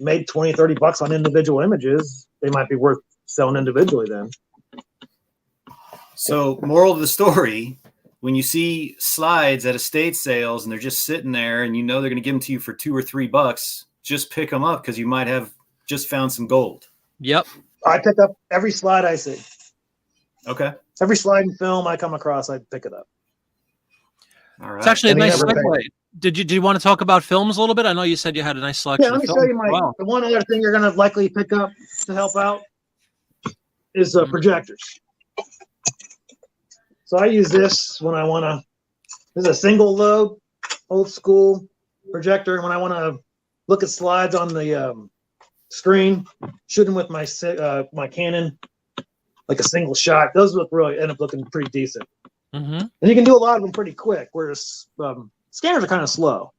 made $20, $30 on individual images, they might be worth selling individually then. So moral of the story, when you see slides at estate sales and they're just sitting there and they're going to give them to you for $2 or $3, just pick them up because you might have just found some gold. Yep. I pick up every slide I see. Okay. Every slide and film I come across, I pick it up. All right. It's actually a nice segue. Did you want to talk about films a little bit? I know you said you had a nice selection. Yeah, let me show you the one other thing you're going to likely pick up to help out is projectors. So I use this when I want to. This is a single load, old school projector, and when I want to look at slides on the screen, shoot them with my Canon, like a single shot. Those end up looking pretty decent. And you can do a lot of them pretty quick, whereas scanners are kind of slow.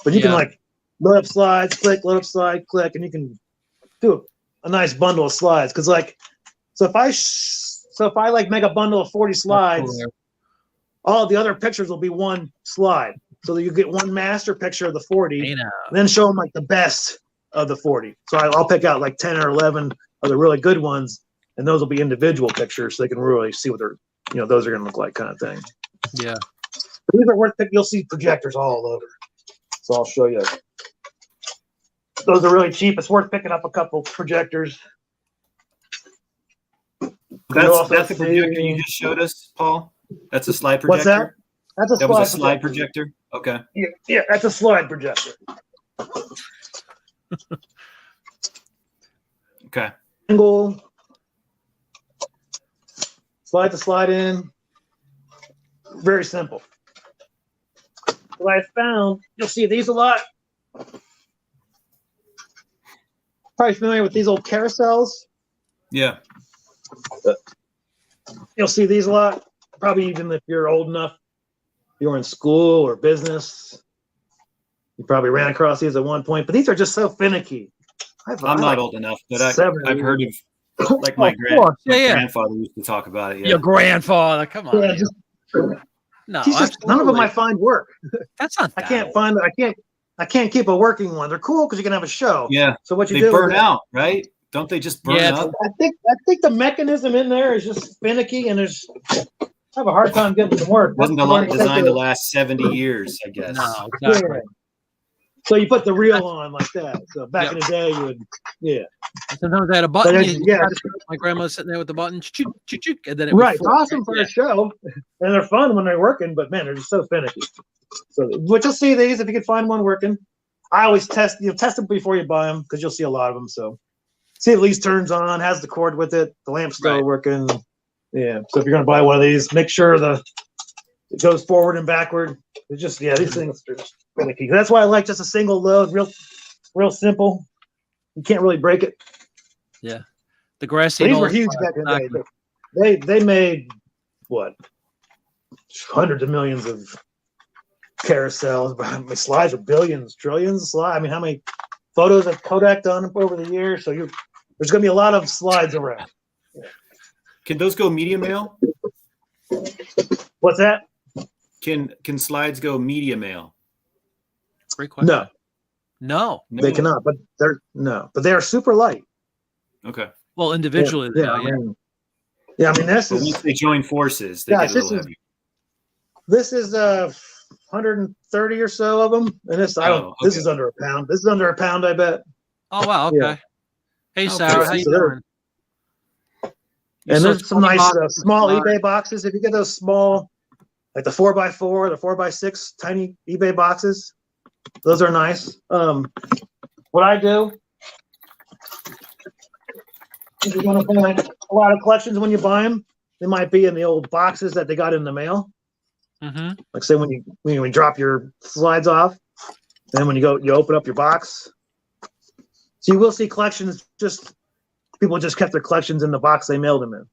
But you can load up slides, click, load up slide, click, and you can do a nice bundle of slides. Because like, so if I like make a bundle of 40 slides, all the other pictures will be one slide. So that you get one master picture of the 40, and then show them like the best of the 40. So I'll pick out like 10 or 11 of the really good ones, and those will be individual pictures, so they can really see what they're, those are going to look like, kind of thing. Yeah. But these are worth picking. You'll see projectors all over. So I'll show you. Those are really cheap. It's worth picking up a couple projectors. That's the projector you just showed us, Paul? That's a slide projector? What's that? That was a slide projector? Okay. Yeah, that's a slide projector. Okay. Angle. Slide to slide in. Very simple. What I found, you'll see these a lot. Probably familiar with these old carousels. Yeah. You'll see these a lot. Probably even if you're old enough, you're in school or business, you probably ran across these at one point. But these are just so finicky. I'm not old enough, but I've heard of, like my grandfather used to talk about it. Yeah. Your grandfather, come on. Yeah, no, none of them I find work. That's not. I can't keep a working one. They're cool because you can have a show. Yeah. So what you do? They burn out, right? Don't they just burn up? I think the mechanism in there is just finicky, and I have a hard time getting it to work. Wasn't designed to last 70 years, I guess. No, exactly. Yeah. So you put the reel on like that. So back in the day, you would, Sometimes I had a button. My grandma's sitting there with the button, and then it would it's awesome for a show, and they're fun when they're working. But man, they're just so finicky. So, but you'll see these if you can find one working. I always test them before you buy them because you'll see a lot of them. So see if at least turns on, has the cord with it, the lamp's still working. Yeah. So if you're gonna buy one of these, make sure it goes forward and backward. It's just these things are just finicky. That's why I like just a single load, real simple. You can't really break it. Yeah. The grassy. These were huge back in the day. They made what? Hundreds of millions of carousels. My slides are billions, trillions of slides. I mean, how many photos have Kodak done over the years? So there's going to be a lot of slides around. Can those go media mail? What's that? Can slides go media mail? Great question. No, they cannot. But they are super light. Okay. Well, individually, I mean, this is. Once they join forces, they get a little heavy. This is 130 or so of them, and this is under a pound. This is under a pound, I bet. Oh wow! Okay. Yeah. Hey Sarah, how you doing? And there's some nice small eBay boxes. If you get those small, like the 4x4, the 4x6 tiny eBay boxes, those are nice. What I do is you're going to find a lot of collections when you buy them. They might be in the old boxes that they got in the mail. Mm-hmm. Like say when you drop your slides off, then when you open up your box. So you will see collections people just kept their collections in the box they mailed them in.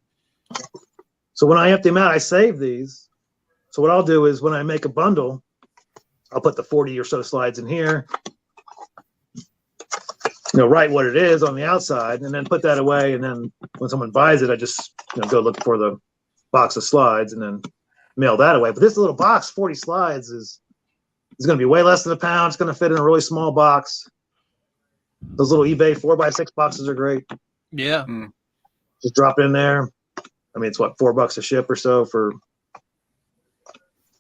So when I empty them out, I save these. So what I'll do is when I make a bundle, I'll put the 40 or so slides in here, write what it is on the outside, and then put that away. And then when someone buys it, I just go look for the box of slides and then mail that away. But this little box, 40 slides, is going to be way less than a pound. It's going to fit in a really small box. Those little eBay 4x6 boxes are great. Yeah. Just drop it in there. I mean, it's what, $4 a ship or so for.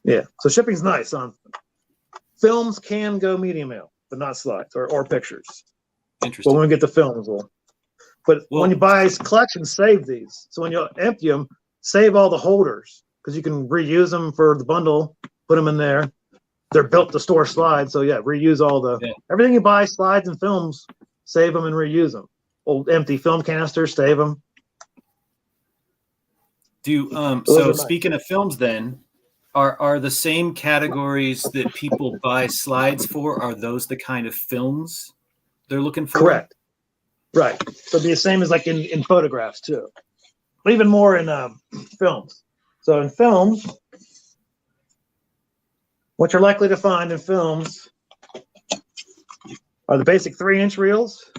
Yeah. So shipping's nice on films. Can go media mail, but not slides or pictures. Interesting. But when we get the films, when you buy collections, save these. So when you empty them, save all the holders because you can reuse them for the bundle. Put them in there. They're built to store slides, so reuse all everything you buy, slides and films. Save them and reuse them. Old empty film canisters, save them. So speaking of films, then are the same categories that people buy slides for? Are those the kind of films they're looking for? Correct. Right. So it'd be the same as like in photographs too, but even more in films. So in films, what you're likely to find in films are the basic 3-inch reels.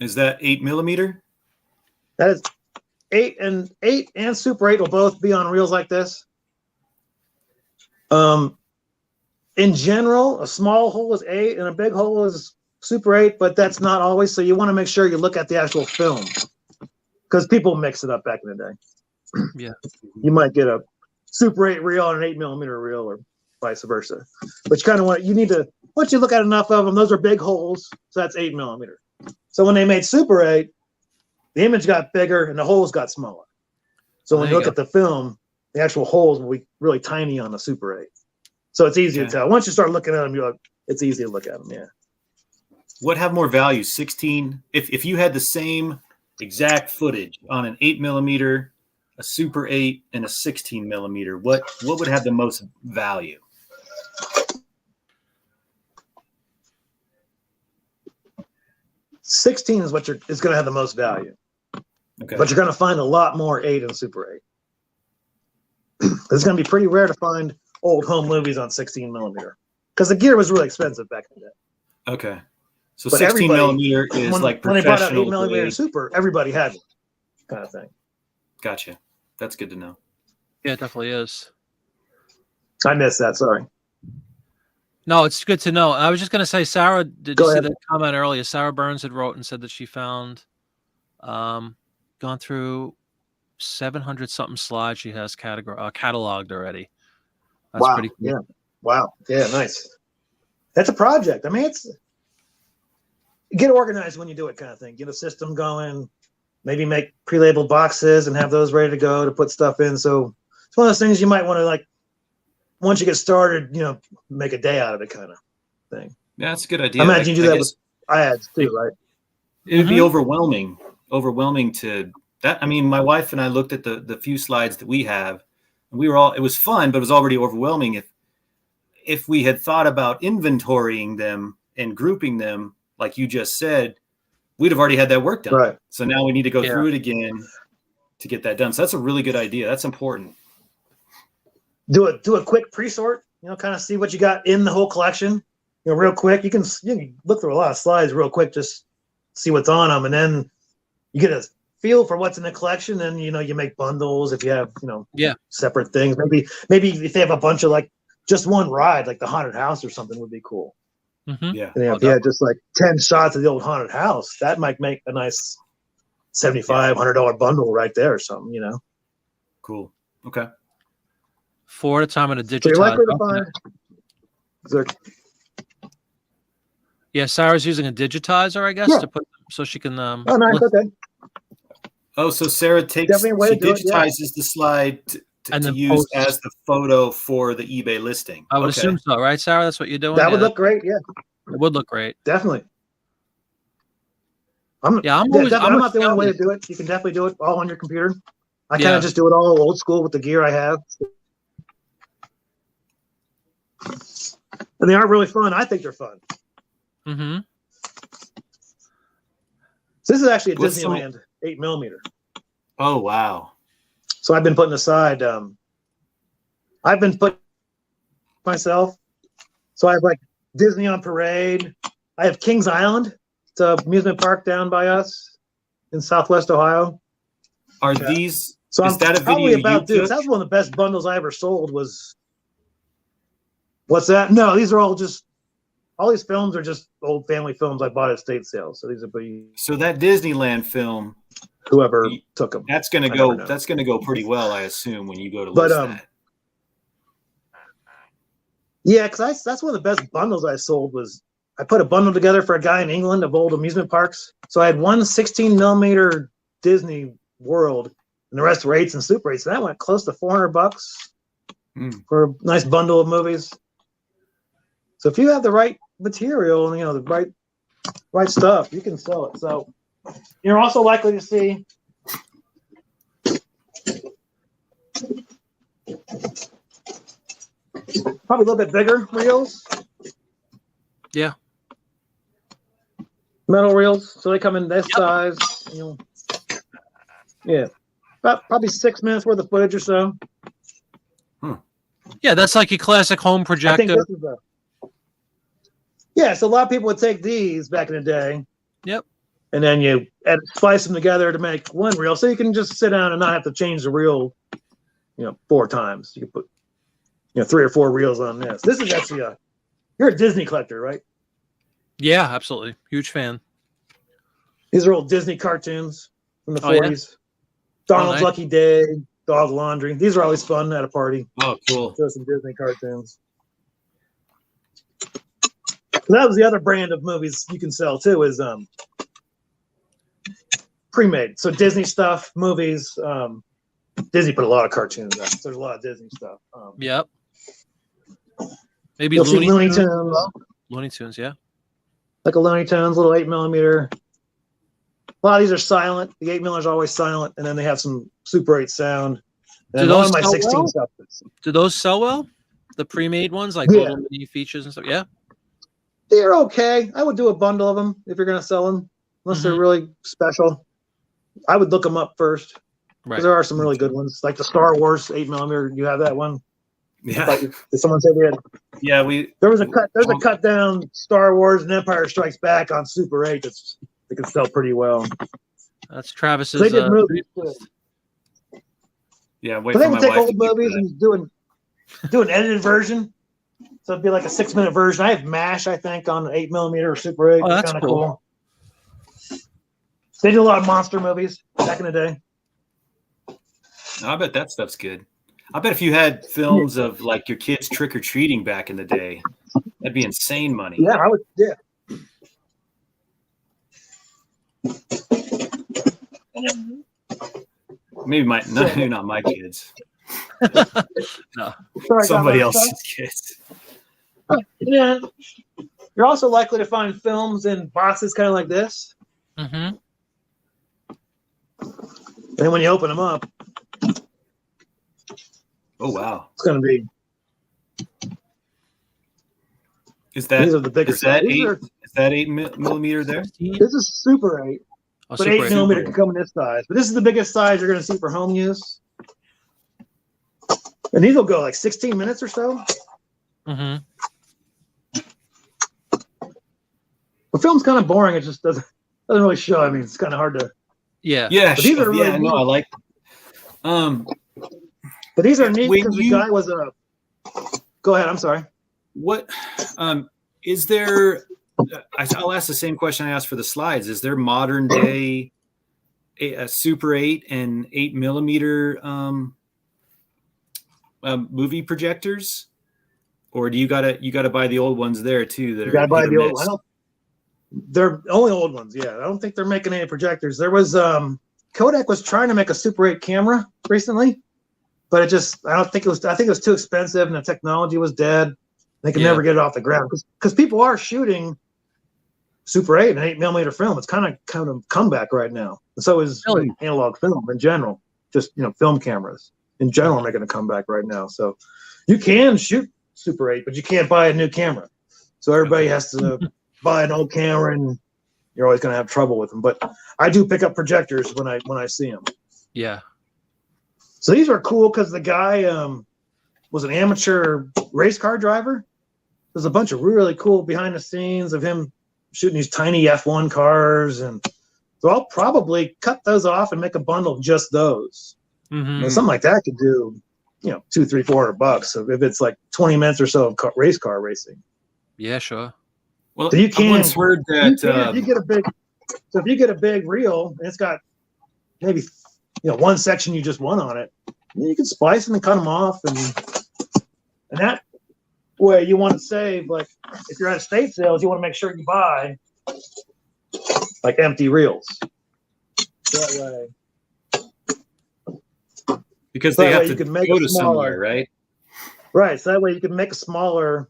Is that 8mm? That is 8 and Super 8 will both be on reels like this. In general, a small hole is 8 and a big hole is Super 8, but that's not always. So you want to make sure you look at the actual film because people mix it up back in the day. Yeah. You might get a Super 8 reel and an 8mm reel or vice versa. But you kind of want, you need to, once you look at enough of them, those are big holes. So that's 8mm. So when they made Super 8, the image got bigger and the holes got smaller. So when you look at the film, the actual holes will be really tiny on the Super 8. So it's easy to tell. Once you start looking at them, you're like, it's easy to look at them. Yeah. What have more value? 16. If you had the same exact footage on an 8mm, a Super 8, and a 16mm, what would have the most value? $16 is what is going to have the most value. Okay. But you're going to find a lot more 8 and Super 8. It's going to be pretty rare to find old home movies on 16mm because the gear was really expensive back in the day. Okay. So 16mm is like professional. When they brought out 8mm Super, everybody had one kind of thing. Gotcha. That's good to know. Yeah, it definitely is. I missed that. Sorry. No, it's good to know. I was just going to say, Sarah, did you see that comment earlier? Sarah Burns had wrote and said that she found, gone through 700 something slides she has cataloged already. That's pretty cool. Yeah. Wow. Yeah. Nice. That's a project. I mean, it's get organized when you do it kind of thing. Get a system going, maybe make pre-labeled boxes and have those ready to go to put stuff in. So it's one of those things you might want to, like, once you get started, make a day out of it kind of thing. Yeah, that's a good idea. I imagine you do that with ads too, right? It would be overwhelming to that. I mean, my wife and I looked at the few slides that we have, and it was fun, but it was already overwhelming. If we had thought about inventorying them and grouping them, like you just said, we'd have already had that work done. Right. So now we need to go through it again to get that done. So that's a really good idea. That's important. Do a quick pre-sort, kind of see what you got in the whole collection, real quick. You can look through a lot of slides real quick, just see what's on them. And then you get a feel for what's in the collection. And, you make bundles if you have, separate things. Maybe if they have a bunch of like just one ride, like the haunted house or something would be cool. Mm-hmm. Yeah. If you had just like 10 shots of the old haunted house, that might make a nice $75, $100 bundle right there or something, Cool. Okay. 4 at a time in a digitized. So you're likely to find. Yeah, Sarah's using a digitizer, I guess, to put so she can. Oh, nice. Okay. Oh, so Sarah digitizes the slide to use as the photo for the eBay listing. I would assume so, right, Sarah? That's what you're doing. That would look great. Yeah, it would look great. Definitely. I'm not the only way to do it. You can definitely do it all on your computer. I kind of just do it all old school with the gear I have. And they are really fun. I think they're fun. Mm-hmm. So this is actually a Disneyland 8mm. Oh, wow. So I've been putting aside, I've been putting myself. So I have like Disney on Parade. I have Kings Island. It's an amusement park down by us in Southwest Ohio. Are these, so is I'm that a probably video about to. That was one of the best bundles I ever sold was, what's that? No, these are all these films are just old family films I bought at estate sales. So these are so that Disneyland film, whoever took them. That's gonna go pretty well, I assume, when you go to list that. Yeah, because that's one of the best bundles I sold was I put a bundle together for a guy in England of old amusement parks. So I had one 16mm Disney World, and the rest were 8s and Super 8s. So that went close to $400 for a nice bundle of movies. So if you have the right material and the right stuff, you can sell it. So you're also likely to see probably a little bit bigger reels. Yeah. Metal reels. So they come in this size. Yeah. About probably 6 minutes worth of footage or so. Yeah, that's like your classic home projector. I think this is so a lot of people would take these back in the day. Yep. and then you splice them together to make one reel. So you can just sit down and not have to change the reel, 4 times. You can put, 3 or 4 reels on this. This is actually you're a Disney collector, right? Yeah, absolutely. Huge fan. These are old Disney cartoons from the 40s. Yeah? Donald's Lucky Day, Dog Laundry. These are always fun at a party. Oh, cool. Show some Disney cartoons. So that was the other brand of movies you can sell too, is pre-made. So Disney stuff, movies. Disney put a lot of cartoons out. So there's a lot of Disney stuff. Yep. Maybe Looney Tunes. Looney Tunes, yeah. Like a Looney Tunes, little 8mm. A lot of these are silent. The 8mm is always silent, and then they have some Super 8 sound. And Do one those of my sell 16 well? stuff. Do those sell well? The pre-made ones, like little mini features and stuff. Yeah. They're okay. I would do a bundle of them if you're going to sell them, unless they're really special. I would look them up first. Right. Because there are some really good ones, like the Star Wars 8mm. You have that one? Yeah. Like, did someone say they had? Yeah, there was a cut. There's a cut down Star Wars and Empire Strikes Back on Super 8. They can sell pretty well. That's Travis's. They did movies too. Yeah, wait but for they my would take wife old to get movies that. and do an edited version. So it'd be like a 6-minute version. I have MASH, I think, on 8mm or Super 8. Oh, that's kind of cool. They did a lot of monster movies back in the day. I bet that stuff's good. I bet if you had films of like your kids trick or treating back in the day, that'd be insane money. Yeah, I would. Yeah. Maybe not my kids. No. Sorry, Somebody else's kids. Yeah. You're also likely to find films in boxes kind of like this. Mm-hmm. And when you open them up, Oh wow! it's going to be. Is that These are the bigger. Is that size. is that 8mm there? This is Super 8, Oh, but Super 8mm can come in this size. But this is the biggest size you're going to see for home use. And these will go like 16 minutes or so. Mm-hmm. The film's kind of boring. It just doesn't really show. I mean, it's kind of hard to. Yeah. Yeah, But these are really yeah. No, I like. But these are neat When because the you- guy was a. Go ahead. I'm sorry. What is there? I'll ask the same question I asked for the slides. Is there modern day a Super 8 and 8mm movie projectors, or do you gotta buy the old ones there too? That You are gotta buy hit or the old. miss? They're only old ones. Yeah, I don't think they're making any projectors. There was Kodak was trying to make a Super 8 camera recently, but I don't think it was. I think it was too expensive, and the technology was dead. They could never get it off the ground because people are shooting Super 8 and 8mm film. It's kind of comeback right now. And so is analog film in general. Just film cameras in general are making a comeback right now. So you can shoot Super 8, but you can't buy a new camera. So everybody has to buy an old camera, and you're always going to have trouble with them. But I do pick up projectors when I see them. Yeah. So these are cool because the guy was an amateur race car driver. There's a bunch of really cool behind the scenes of him shooting these tiny F1 cars, and so I'll probably cut those off and make a bundle of just those. Mm-hmm. Something like that could do, $200, $300, $400. So if it's like 20 minutes or so of race car racing. Yeah, sure. Well, So you can. I once heard that If you get a big reel and it's got maybe one section you just want on it, you can splice them and cut them off, and that way you want to save. Like if you're at estate sales, you want to make sure you buy like empty reels. That way, because they have to you can make go a to smaller, somewhere, right? Right. So that way you can make a smaller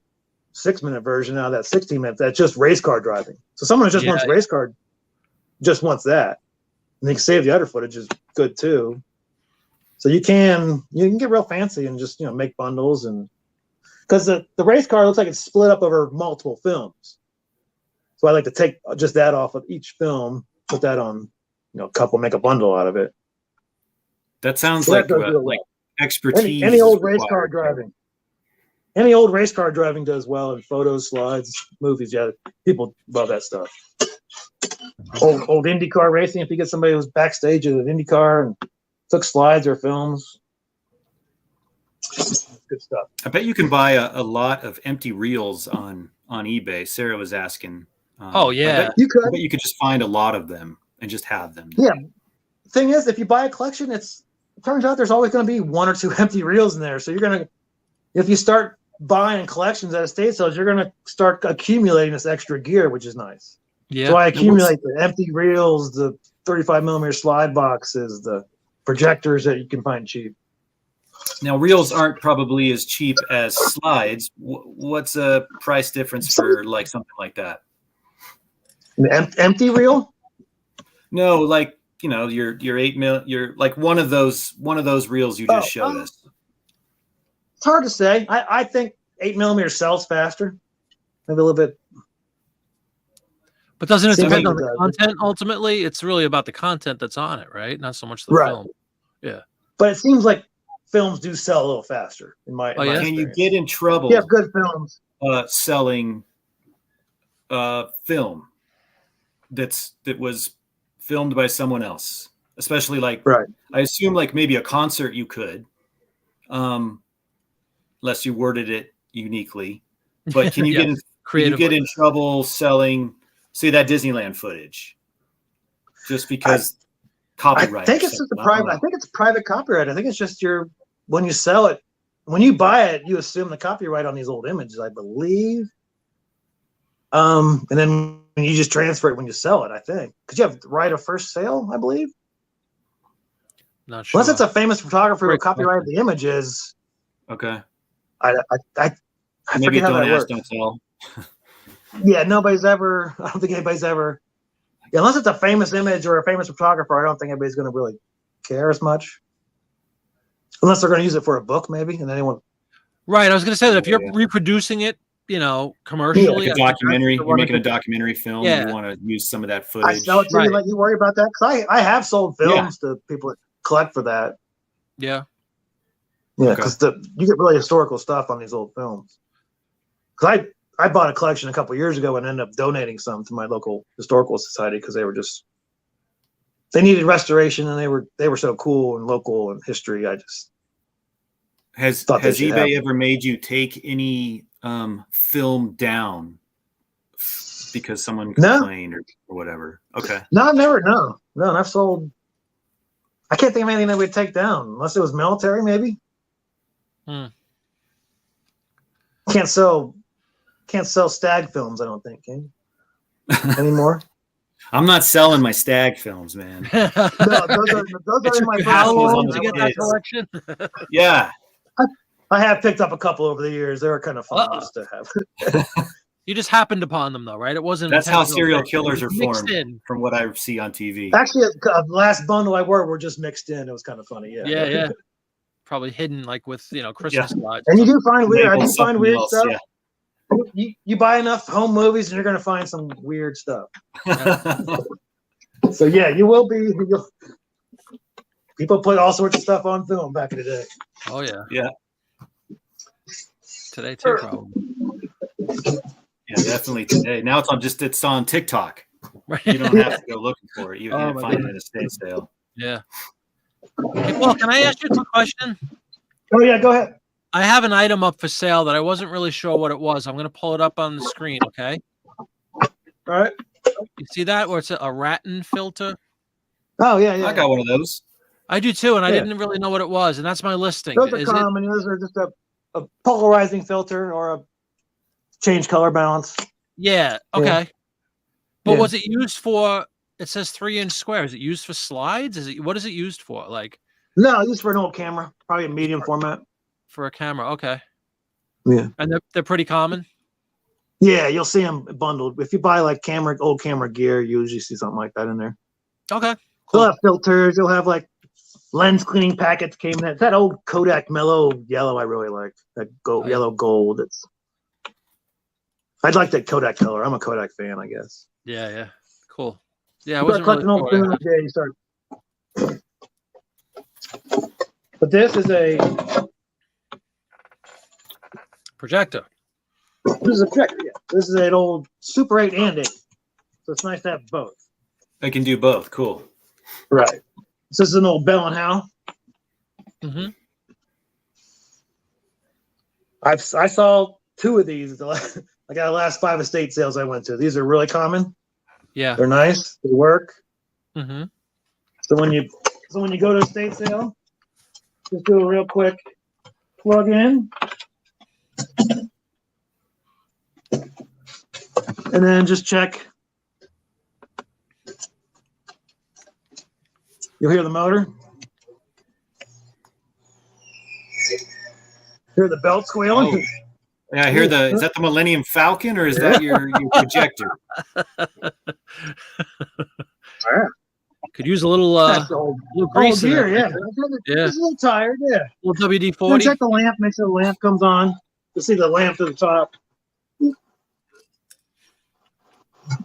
6-minute version out of that 16 minutes. That's just race car driving. So someone who just wants race car just wants that, and they can save the other footage is good too. So you can get real fancy and just make bundles, and because the race car looks like it's split up over multiple films. So I like to take just that off of each film, put that on a couple, make a bundle out of it. That sounds So like that does real well. expertise. Any old is race car required. driving. Any old race car driving does well in photos, slides, movies. Yeah, people love that stuff. old IndyCar racing. If you get somebody who's backstage at an IndyCar and took slides or films, good stuff. I bet you can buy a lot of empty reels on eBay. Sarah was asking. Oh yeah, you could. I bet you could just find a lot of them and just have them. Yeah. Thing is, if you buy a collection, it turns out there's always going to be 1 or 2 empty reels in there. So if you start buying collections at estate sales, you're going to start accumulating this extra gear, which is nice. yeah. So I accumulate the empty reels, the 35 millimeter slide boxes, the projectors that you can find cheap. Now, reels aren't probably as cheap as slides. What's a price difference for like something like that? An empty reel? No, like, you know, your 8 mil, your like one of those reels you just showed us. It's hard to say. I think 8 millimeter sells faster, maybe a little bit. But doesn't it Seems depend like on it the does. content? Ultimately, it's really about the content that's on it, right? Not so much the Right. film. Yeah. But it seems like films do sell a little faster in my. Oh, yeah? Can you experience. get in trouble You have good films. selling film that was filmed by someone else, especially like Right. I assume like maybe a concert you could, unless you worded it uniquely. But can you Yeah, get in trouble selling, say, that Disneyland footage, just because copyright? I think it's just a private. I think it's private copyright. I think it's just when you sell it, when you buy it, you assume the copyright on these old images, I believe. And then you just transfer it when you sell it, I think, because you have the right of first sale, I believe. Not sure. Unless it's a famous photographer who Great copyrighted the images. Okay. I Maybe forget how don't that ask, works. don't tell. Yeah, I don't think anybody's ever. Yeah, unless it's a famous image or a famous photographer, I don't think anybody's going to really care as much. Unless they're going to use it for a book, maybe, and anyone. Right. I was going to say that if you're Yeah. reproducing it, you know, commercially, Like a documentary, you're making a documentary film. Yeah. You want to use some of that I footage. sell it to you, let you worry about that. Because I have sold Yeah. films to people that collect for that. Yeah. Yeah, Okay. because you get really historical stuff on these old films. Because I bought a collection a couple years ago and ended up donating some to my local historical society because they needed restoration and they were so cool and local and history. I just Has thought they should eBay have. ever made you take any film down because someone No. complained or whatever? Okay. No, I've never. No, and I've sold. I can't think of anything that we'd take down unless it was military, maybe. Hmm. Can't sell stag films. I don't think anymore. I'm not selling my stag films, man. No, those are in my How Those long on to the get that kids. collection? Yeah. I have picked up a couple over the years. They were kind of fun just to have. You just happened upon them, though, right? It wasn't. That's how intentional. serial It killers are was mixed formed, in. from what I see on TV. Actually, the last bundle I were just mixed in. It was kind of funny. Yeah. Yeah. Probably hidden, like with Christmas lights. And you do find weird. I Labeled do find something weird else, stuff. yeah. You buy enough home movies, and you're going to find some weird stuff. Yeah. So yeah, you will be. People put all sorts of stuff on film back in the day. Oh yeah. Yeah. Today too, probably. Yeah, definitely today. Now it's on TikTok. Right. You don't have to go looking for it. You Oh, can my find it goodness. at a estate sale. Yeah. Hey, Paul, can I ask you a quick question? Oh yeah, go ahead. I have an item up for sale that I wasn't really sure what it was. I'm going to pull it up on the screen, okay? All right. You see that? Or it's a Rattan filter? Oh yeah. I got one of those. I do too, and I Yeah. didn't really know what it was, and that's my listing. Those are Is it? common. Those are just a polarizing filter or a change color balance. Yeah. Okay. But Yeah. was it used for? It says 3-inch square. Is it used for slides? What is it used for? Like No, used for an old camera, probably a medium format. for a camera? Okay. Yeah. And they're pretty common. Yeah, you'll see them bundled. If you buy like old camera gear, you usually see something like that in there. Okay. You'll have filters. You'll have like lens cleaning packets came in that. It's that old Kodak mellow yellow I really like. That Oh, yeah. yellow gold. I'd like that Kodak color. I'm a Kodak fan, I guess. Yeah. Yeah. Cool. Yeah. I You wasn't start really collecting old sure. films, yeah, you start. But this is a Projector. projector. Yeah. This is an old Super 8 and 8. So it's nice to have both. I can do both. Cool. Right. So this is an old Bell and Howell. Mm-hmm. I saw 2 of these. I got the last 5 estate sales I went to. These are really common. Yeah. They're nice. They work. Mm-hmm. So when you go to a estate sale, just do a real quick plug in, and then just check. You'll hear the motor. Hear the belt squealing. Oh. Yeah, I hear is that the Millennium Falcon or is that your projector? Could use a little little grease. Oh dear, yeah. Yeah. It's a little tired, yeah. A little WD-40. Then check the lamp, make sure the lamp comes on. You'll see the lamp to the top.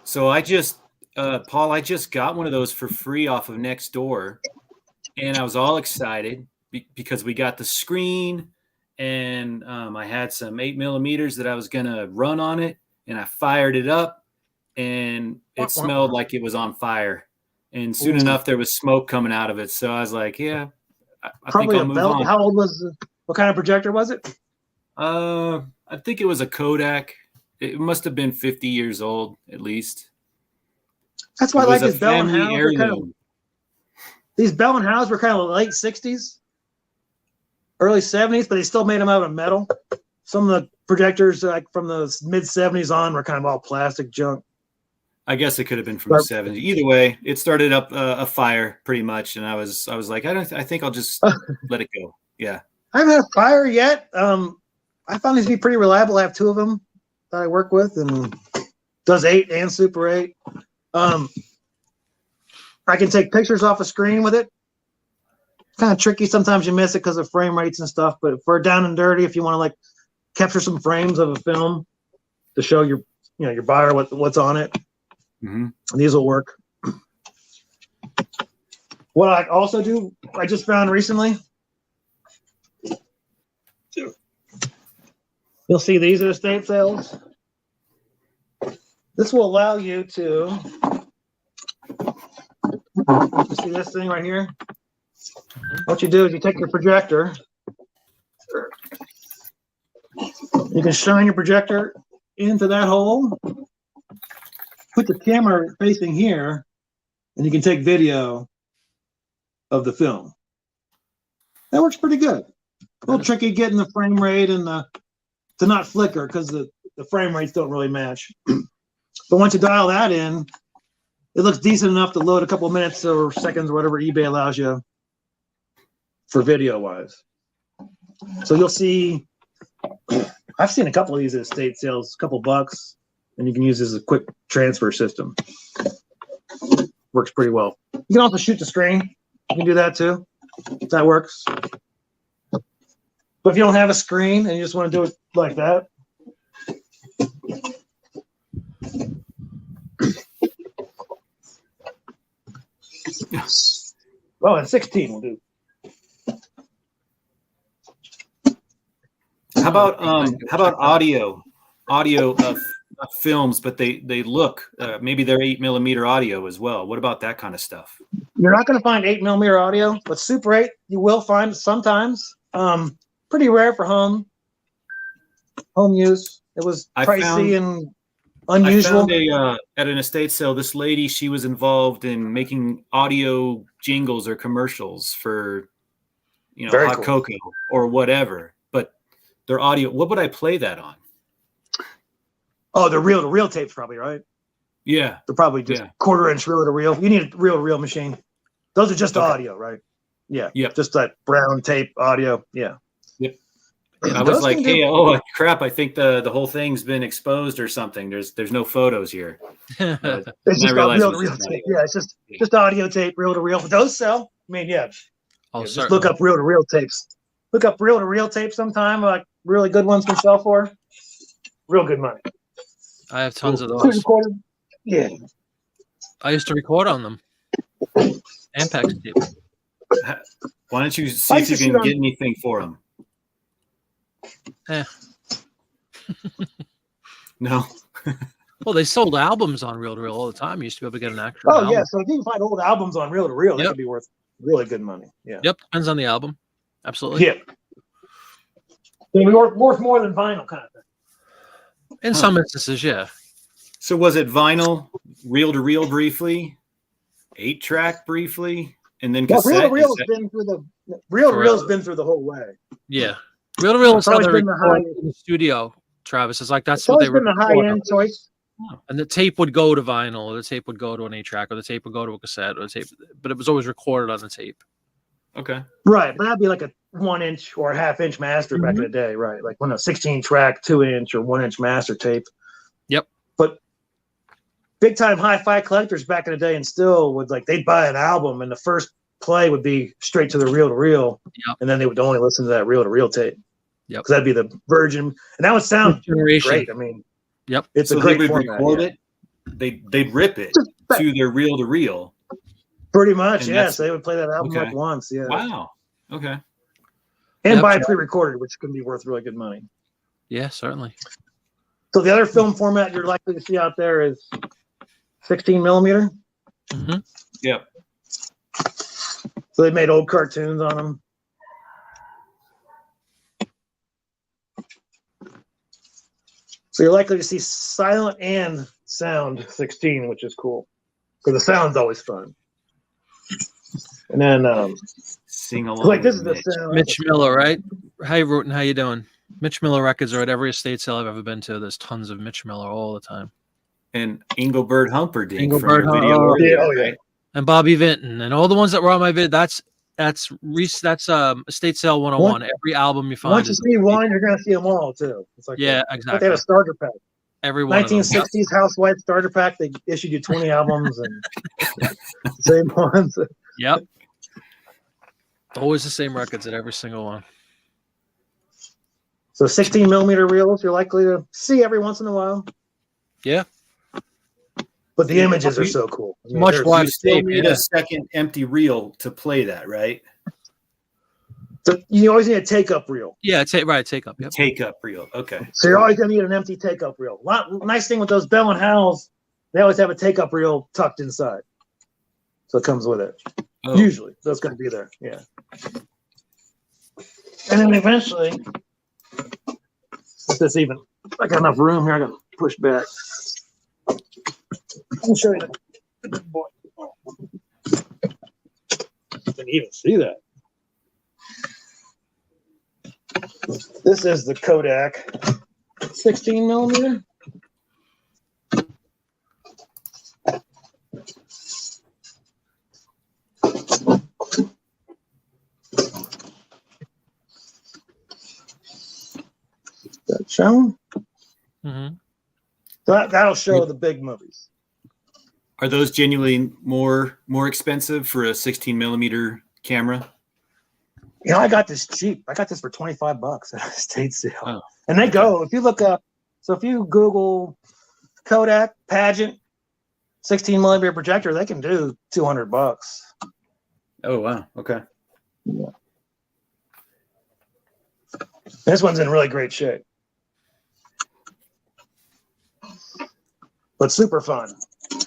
So Paul, I just got one of those for free off of Nextdoor, and I was all excited because we got the screen, and I had some 8mm that I was gonna run on it, and I fired it up, and it smelled like it was on fire. And soon enough, there was smoke coming out of it. So I was like, "Yeah, I think I'll move on." How old was it? What kind of projector was it? I think it was a Kodak. It must have been 50 years old at least. That's why I like these Bell and Howells. These Bell and Howells were kind of late 60s, early 70s, but they still made them out of metal. Some of the projectors, like from the mid 70s on, were kind of all plastic junk. I guess it could have been from the 70s. Either way, it started up a fire pretty much, and I was like, I think I'll just let it go. Yeah, I haven't had a fire yet. I found these to be pretty reliable. I have 2 of them that I work with, and does 8 and Super 8. I can take pictures off a screen with it. Kind of tricky. Sometimes you miss it because of frame rates and stuff. But for down and dirty, if you want to like capture some frames of a film to show your buyer what's on it. Mm-hmm. These will work. What I also do, I just found recently, you'll see these at estate sales. This will allow you to see this thing right here. What you do is you take your projector. You can shine your projector into that hole. Put the camera facing here, and you can take video of the film. That works pretty good. A little tricky getting the frame rate and to not flicker because the frame rates don't really match. But once you dial that in, it looks decent enough to load a couple of minutes or seconds or whatever eBay allows you for video-wise. So you'll see, I've seen a couple of these at estate sales, a couple bucks. And you can use this as a quick transfer system. Works pretty well. You can also shoot the screen. You can do that too. That works. But if you don't have a screen and you just want to do it like that, well, at 16 will do. How about audio of films, but they look maybe they're 8mm audio as well. What about that kind of stuff? You're not going to find 8mm audio, but Super 8 you will find sometimes. Pretty rare for home use. It was pricey and unusual. I found at an estate sale, this lady, she was involved in making audio jingles or commercials for Very hot cool. cocoa or whatever. But their audio, what would I play that on? Oh, the reel-to-reel tapes probably, right? Yeah. They're probably just quarter-inch reel-to-reel. You need a reel-to-reel machine. Those are just audio, right? Yeah. Yep. Just that brown tape audio. Yeah. Yep. I was like, hey, oh crap! I think the whole thing's been exposed or something. There's no photos here. It's just reel-to-reel tape. Yeah, it's just audio tape, reel-to-reel. But those sell. I mean, yeah. Just look up reel-to-reel tapes. Look up reel-to-reel tapes sometime. Like really good ones can sell for real good money. I have tons of those. Yeah. I used to record on them. Ampex tape. Why don't you see if you can get anything for them? Eh. No. Well, they sold albums on reel to reel all the time. You used to be able to get an actual album. Yeah, so if you can find old albums on reel to reel, that could be worth really good money. Yeah. Yep, depends on the album. Absolutely. Yeah. They worth more than vinyl, kind of thing. In some instances, yeah. So was it vinyl, reel to reel briefly, 8-track briefly, and then cassette? Reel to reel has been through the whole way. Yeah, reel to reel is how they're in the studio. Travis is like that's what they were. Been the high end choice. And the tape would go to vinyl, or the tape would go to an 8-track, or the tape would go to a cassette, or the tape, but it was always recorded on the tape. Okay. Right, but that'd be like a 1-inch or a half-inch master back in the day, right? Like when a 16-track, 2-inch or 1-inch master tape. Yep. But big time hi-fi collectors back in the day, and still would they'd buy an album, and the first play would be straight to the reel to reel, and then they would only listen to that reel to reel tape. Yep. Because that'd be the virgin, and that would sound great. I mean, it's a great format. Record it. They'd rip it to their reel to reel. Pretty much, yes. They would play that album like once. Yeah. Wow. Okay. And buy pre-recorded, which can be worth really good money. Yeah, certainly. So the other film format you're likely to see out there is 16 millimeter. Mm-hmm. Yep. So they made old cartoons on them. So you're likely to see silent and sound 16, which is cool. So the sound's always fun. And then sing along. This is the sound. Mitch Miller, right? Hey, Rootin, how you doing? Mitch Miller records are at every estate sale I've ever been to. There's tons of Mitch Miller all the time. And Engelbert Humperdinck Engelbert from your video. Yeah. And Bobby Vinton and all the ones that were on my vid. That's estate sale 101. Every album you find. Once you see one, you're gonna see them all too. It's like exactly. They have a starter pack. Every one 1960s housewife starter pack. They issued you 20 albums and same ones. Yep. Always the same records at every single one. So 16 millimeter reels you're likely to see every once in a while. Yeah. But the images are so cool. I mean, much you still need a second empty reel to play that, right? So you always need a take-up reel. Yeah, take up. Yep. Take-up reel. Okay. So you're always going to need an empty take-up reel. Nice thing with those Bell & Howells, they always have a take-up reel tucked inside. So it comes with it. Oh. Usually. So it's going to be there. Yeah. And then eventually, if this even, I got enough room here, I got to push back. I'll show you the big boy. Didn't even see that. This is the Kodak 16 millimeter. That shown? Mm-hmm. That'll show the big movies. Are those genuinely more expensive for a 16 millimeter camera? You know, I got this cheap. I got this for $25 at a estate sale. Oh, and they go, if you look up, so if you Google Kodak Pageant 16 millimeter projector, they can do $200. Oh, wow. Okay. Yeah. This one's in really great shape. But super fun.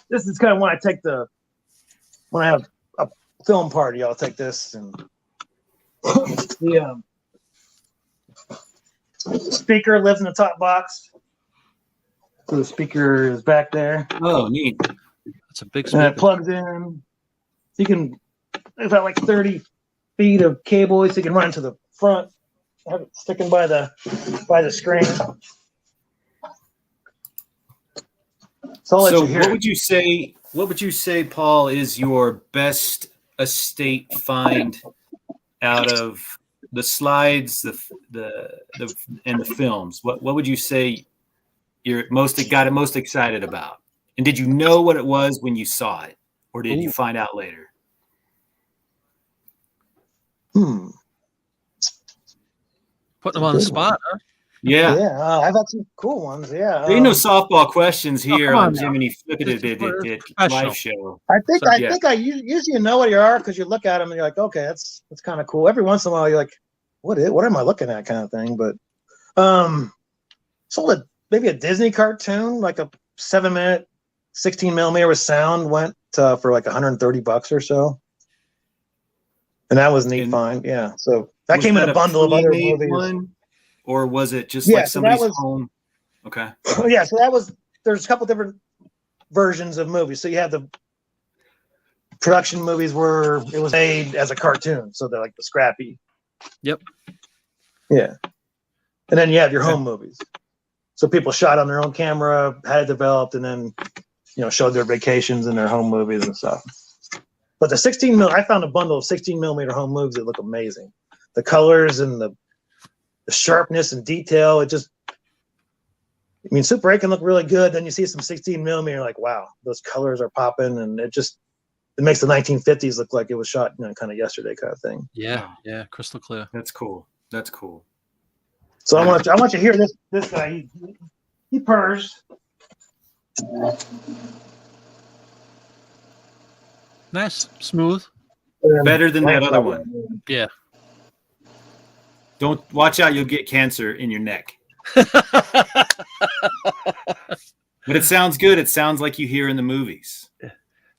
This is kind of when I have a film party, I'll take this and the speaker lives in the top box. So the speaker is back there. Oh, neat. That's a big speaker. And it plugs in. You can, it's got like 30 feet of cable, so you can run to the front, have it sticking by the screen. So what would you say, Paul, is your best estate find out of the slides, and the films? What would you say you're most excited about? And did you know what it was when you saw it, or did you find out later? Putting them on the spot, huh? Yeah. Yeah, I've had some cool ones. Yeah. There ain't no softball questions here on Jiminy Flippity live show. I think I usually know what you are because you look at them and you're like, okay, that's kind of cool. Every once in a while you're like, what am I looking at, kind of thing. But maybe a Disney cartoon, like a 7-minute 16 millimeter with sound went for like $130 or so. And that was a neat find. Yeah. So that came in a bundle of other movies. One, or was it just like somebody's home? Okay. Yeah. So there's a couple different versions of movies. So you had the production movies where it was made as a cartoon. So they're like the scrappy. Yep. Yeah. And then you have your home movies. So people shot on their own camera, had it developed, and then, showed their vacations and their home movies and stuff. But the 16 mil, I found a bundle of 16 millimeter home movies that look amazing. The colors and the sharpness and detail, Super 8 can look really good. Then you see some 16 millimeter, like, wow, those colors are popping, and it makes the 1950s look like it was shot, kind of yesterday kind of thing. Yeah, crystal clear. That's cool. So I want you to hear this guy. He purrs. Nice, smooth. Better than that other one. Yeah. Don't watch out; you'll get cancer in your neck. But it sounds good. It sounds like you hear in the movies.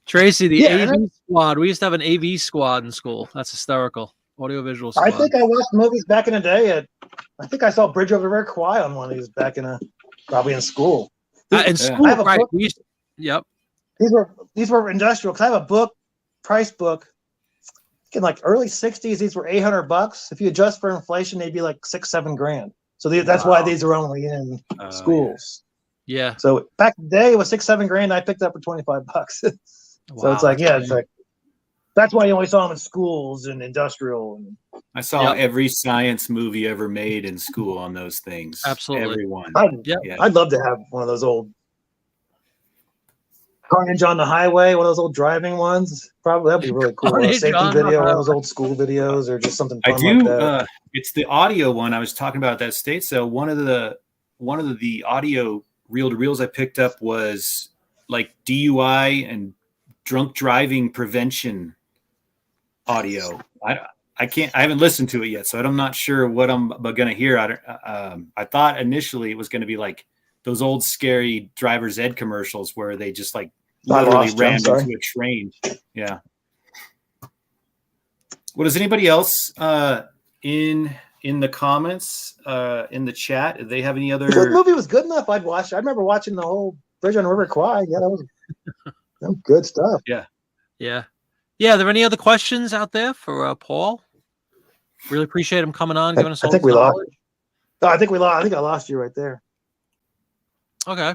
Tracy, the AV squad. We used to have an AV squad in school. That's hysterical. Audiovisual squad. I think I watched movies back in the day. I think I saw Bridge Over the River Kwai on one of these back probably in school. In school, right? Yep. These were industrial. Cause I have a price book. In like early 60s, these were $800. If you adjust for inflation, they'd be like $6-7 grand. So that's why these are only in schools. Yeah. So back in the day, it was $6-7 grand. I picked up for $25. So it's like, that's why you only saw them in schools and industrial. I saw every science movie ever made in school on those things. Absolutely. Everyone. I'd love to have one of those old Carnage on the Highway, one of those old driving ones. Probably that'd be really cool. A safety video, one of those old school videos, or just something fun like that. It's the audio one I was talking about at that state sale. One of the audio reel-to-reels I picked up was like DUI and drunk driving prevention audio. I haven't listened to it yet, so I'm not sure what I'm going to hear. I thought initially it was going to be like those old scary driver's ed commercials where they just like literally ran into a train. Yeah. Well, does anybody else in the comments in the chat, do they have any other? If that movie was good enough, I'd watch. I remember watching the whole Bridge on the River Kwai. Yeah, that was good stuff. Yeah. Are there any other questions out there for Paul? Really appreciate him coming on, giving us all I think we lost. No, I think we lost. I think I lost you right there. Okay.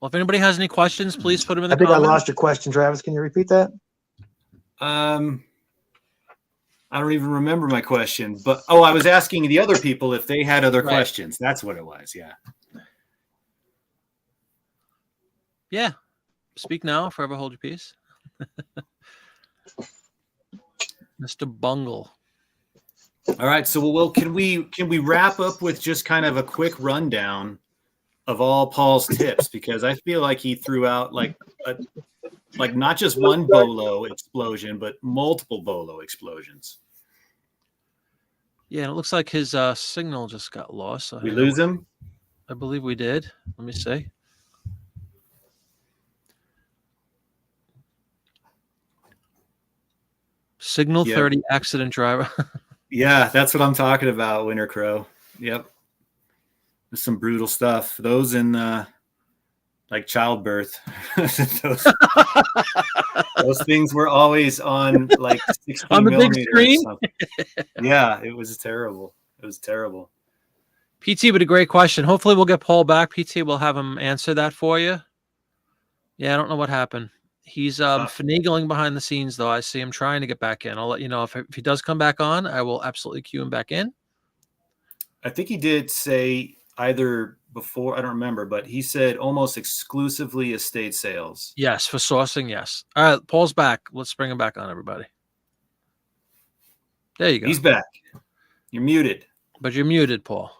Well, if anybody has any questions, please put them in the comments. I lost your question, Travis. Can you repeat that? I don't even remember my question, but I was asking the other people if they had other questions. That's what it was. Yeah. Yeah. Speak now, forever hold your peace. Mr. Bungle. All right. So, Will, can we wrap up with just kind of a quick rundown of all Paul's tips? Because I feel like he threw out like not just one bolo explosion, but multiple bolo explosions. Yeah, and it looks like his signal just got lost. So we lose him? I believe we did. Let me see. Signal 30 accident driver. Yeah, that's what I'm talking about, Winter Crow. Yep. There's some brutal stuff. Those in like childbirth. those things were always on like 16 on the big screen. Yeah, it was terrible. It was terrible. PT with a great question. Hopefully we'll get Paul back. PT will have him answer that for you. Yeah, I don't know what happened. He's finagling behind the scenes, though. I see him trying to get back in. I'll let you know if he does come back on. I will absolutely cue him back in. I think he did say either before, I don't remember, but he said almost exclusively estate sales. Yes, for sourcing, yes. All right, Paul's back. Let's bring him back on, everybody. There you go. He's back. You're muted. But you're muted, Paul.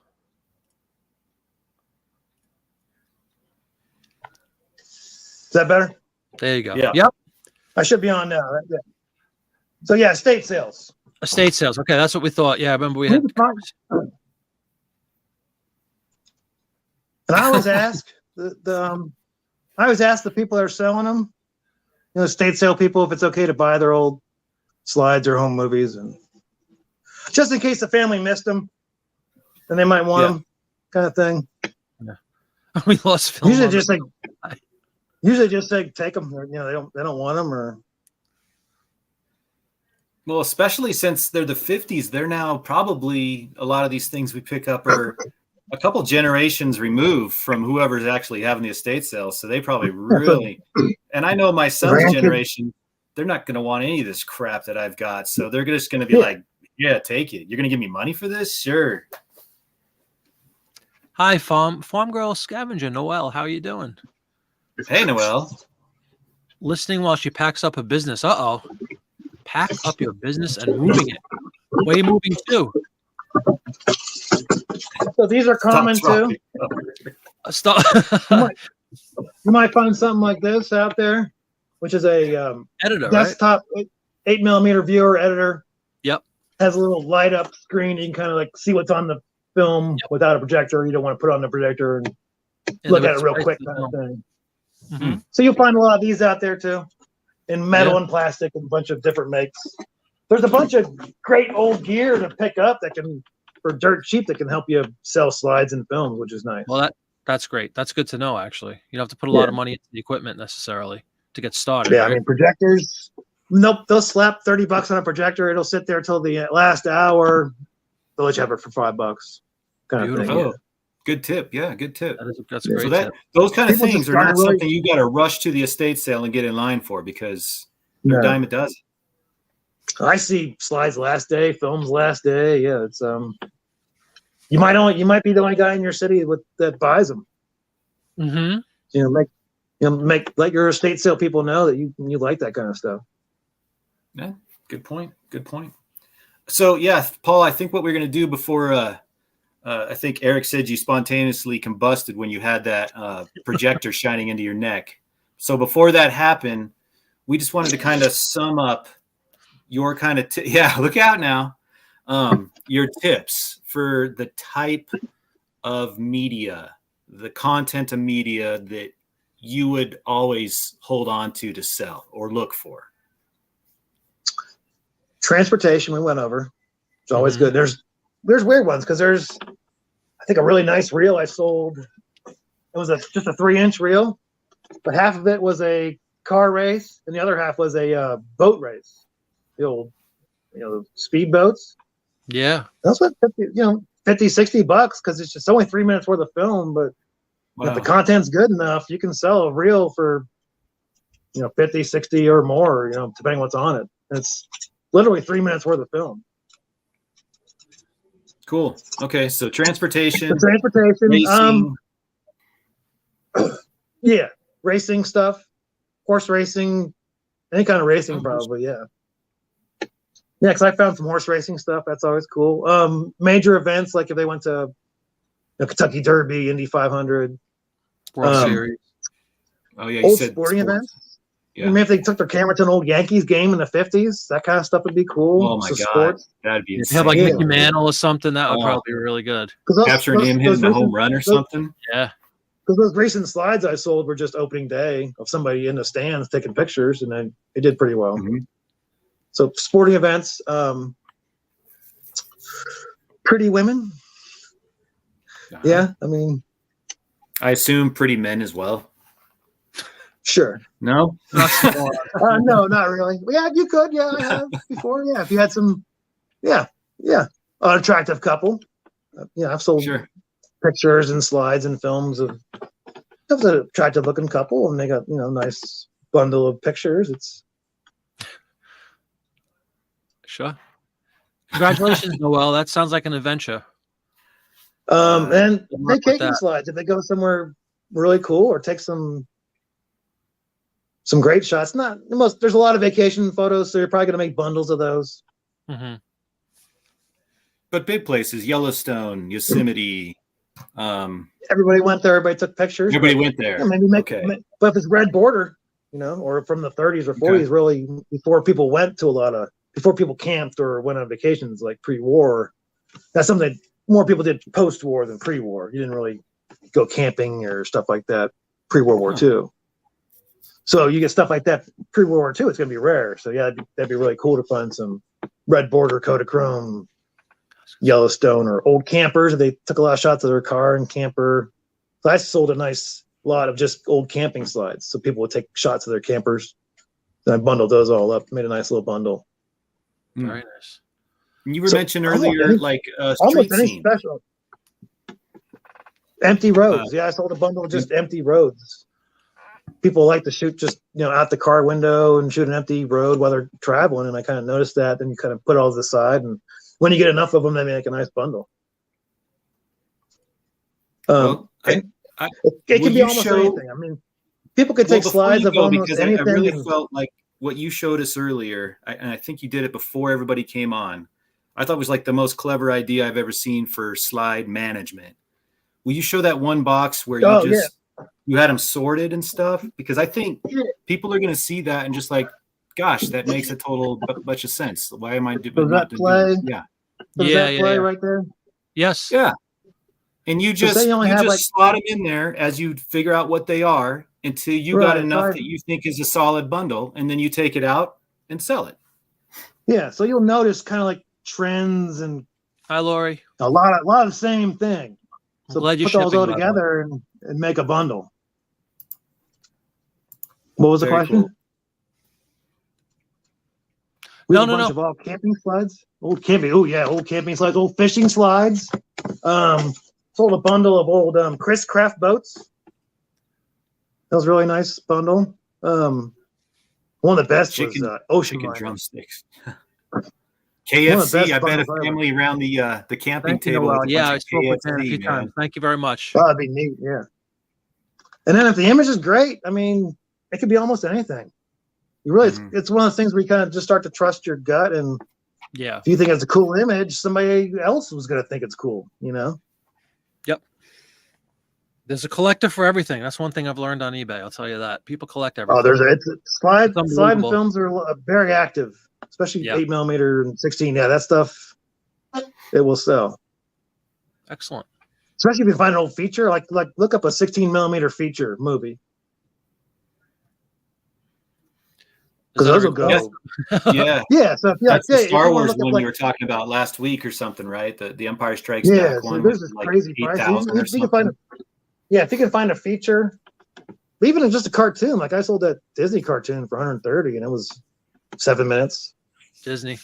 Is that better? There you go. Yeah. Yep. I should be on now. Right? Yeah. So, estate sales. Estate sales. Okay, that's what we thought. Yeah, I remember we had. And I always ask, I always ask the people that are selling them, estate sale people, if it's okay to buy their old slides or home movies, and just in case the family missed them, and they might want them, kind of thing. Yeah. We lost film. Usually just say take them. Or, they don't want them, or. Well, especially since they're the 50s, they're now probably a lot of these things we pick up are a couple generations removed from whoever's actually having the estate sale. So they probably really, and I know my son's generation, they're not going to want any of this crap that I've got. So they're just going to be like, yeah, take it. You're going to give me money for this? Sure. Hi, Farm Girl Scavenger. Noelle, how are you doing? Hey, Noelle. Listening while she packs up her business. Uh-oh. Pack up your business and moving it. Where are you moving to? So these are common too. Stop. You might find something like this out there, which is a editor, desktop 8mm viewer editor. Yep. Has a little light up screen. You can kind of like see what's on the film without a projector. You don't want to put on the projector and look at it real quick kind of thing. Mm-hmm. So you'll find a lot of these out there too, in metal and plastic and a bunch of different makes. There's a bunch of great old gear to pick up that can, for dirt cheap, that can help you sell slides and films, which is nice. Well, that's great. That's good to know, actually. You don't have to put a lot of money into the equipment necessarily to get started. Yeah, right? I mean, projectors, nope, they'll slap $30 on a projector. It'll sit there till the last hour. They'll let you have it for $5 kind of thing. Oh, good tip. Yeah, good tip. That's a great tip. Those kind of things are not something you got to rush to the estate sale and get in line for, because they're a dime a dozen. I see slides last day, films last day. Yeah, it's you might be the only guy in your city that buys them. Mm-hmm. Let your estate sale people know that you like that kind of stuff. Yeah, good point. Good point. So yeah, Paul, I think what we're gonna do before I think Eric said you spontaneously combusted when you had that projector shining into your neck. So before that happened, we just wanted to kind of sum up your kind of look out now. Your tips for the type of media, the content of media that you would always hold on to sell or look for. Transportation, we went over. It's always good. There's weird ones, because there's, I think, a really nice reel I sold. It was just a 3-inch reel, but half of it was a car race and the other half was a boat race. The old, speed boats. Yeah. That's what, $50, $60, because it's just only 3 minutes worth of film, but if the content's good enough, you can sell a reel for, 50, 60 or more, depending what's on it. It's literally 3 minutes worth of film. Cool. Okay, so transportation. Racing. Yeah, racing stuff, horse racing, any kind of racing, probably. Yeah. Yeah, because I found some horse racing stuff. That's always cool. Major events, like if they went to Kentucky Derby, Indy 500, World Series. Oh yeah, old sporting events. Yeah. Maybe if they took their camera to an old Yankees game in the 50s, that kind of stuff would be cool. Oh my God, sports. That'd be insane. Have like Mickey Mantle or something. That would probably be really good. Capturing him hitting a home run or something. Yeah. Because those recent slides I sold were just opening day of somebody in the stands taking pictures, and then it did pretty well. Mm-hmm. So sporting events, pretty women. Yeah, I mean, I assume pretty men as well. Sure. No? No, not really. Yeah, you could. Yeah, I have before. Yeah, if you had some, yeah, an attractive couple. I've sold pictures and slides and films of an attractive looking couple, and they got nice bundle of pictures. It's sure. Congratulations, Noelle. That sounds like an adventure. And vacation slides. If they go somewhere really cool or take some great shots. Not the most. There's a lot of vacation photos, so you're probably going to make bundles of those. Mm-hmm. But big places, Yellowstone, Yosemite. Everybody went there. Everybody took pictures. Everybody went there. Yeah, maybe but if it's red border, or from the 30s or 40s, really before people before people camped or went on vacations, like pre-war. That's something that more people did post-war than pre-war. You didn't really go camping or stuff like that pre-World War II. So you get stuff like that pre-World War II, it's going to be rare. So yeah, that'd be really cool to find some red border Kodachrome Yellowstone or old campers. They took a lot of shots of their car and camper. So I sold a nice lot of just old camping slides. So people would take shots of their campers. Then I bundled those all up, made a nice little bundle. Very nice. You were mentioning earlier, like street scene. Special. Empty roads. Yeah, I sold a bundle of just empty roads. People like to shoot just, out the car window and shoot an empty road while they're traveling. And I kind of noticed that. Then you kind of put all to the side. And when you get enough of them, they make a nice bundle. It can be almost anything. I mean, people could take slides of almost anything. I really felt like what you showed us earlier, and I think you did it before everybody came on. I thought it was like the most clever idea I've ever seen for slide management. Will you show that one box where you had them sorted and stuff? Because I think people are going to see that and just like, gosh, that makes a total bunch of sense. Why am I doing that? Yeah. Does that play right there? Yes. Yeah. And you just slot them in there as you figure out what they are until you got enough that you think is a solid bundle, and then you take it out and sell it. Yeah. So you'll notice kind of like trends and hi, Lori. A lot of the same thing. So glad put those all together and make a bundle. What was the question? Cool. We have a bunch of all camping slides. Old camping. Oh yeah, old camping slides, old fishing slides. Sold a bundle of old Chris Craft boats. That was a really nice bundle. One of the best was Ocean Chicken drumsticks. KFC, I bet a family around the camping table. Yeah, I spoke with him a few times. Thank you very much. Oh, that'd be neat, yeah. And then if the image is great, I mean, it could be almost anything. You really, it's one of those things where you kind of just start to trust your gut, and if you think it's a cool image, somebody else was going to think it's cool, Yep. There's a collector for everything. That's one thing I've learned on eBay. I'll tell you that. People collect everything. Oh, slide and films are very active, especially 8mm and 16. Yeah, that stuff, it will sell. Excellent. Especially if you find an old feature, like look up a 16mm feature movie. Because those will go. Yeah. Yeah. So that's the Star Wars one we were talking about last week or something, right? The Empire Strikes Back one. There's this crazy price. If you can find a feature, even in just a cartoon, like I sold that Disney cartoon for $130, and it was 7 minutes. Disney.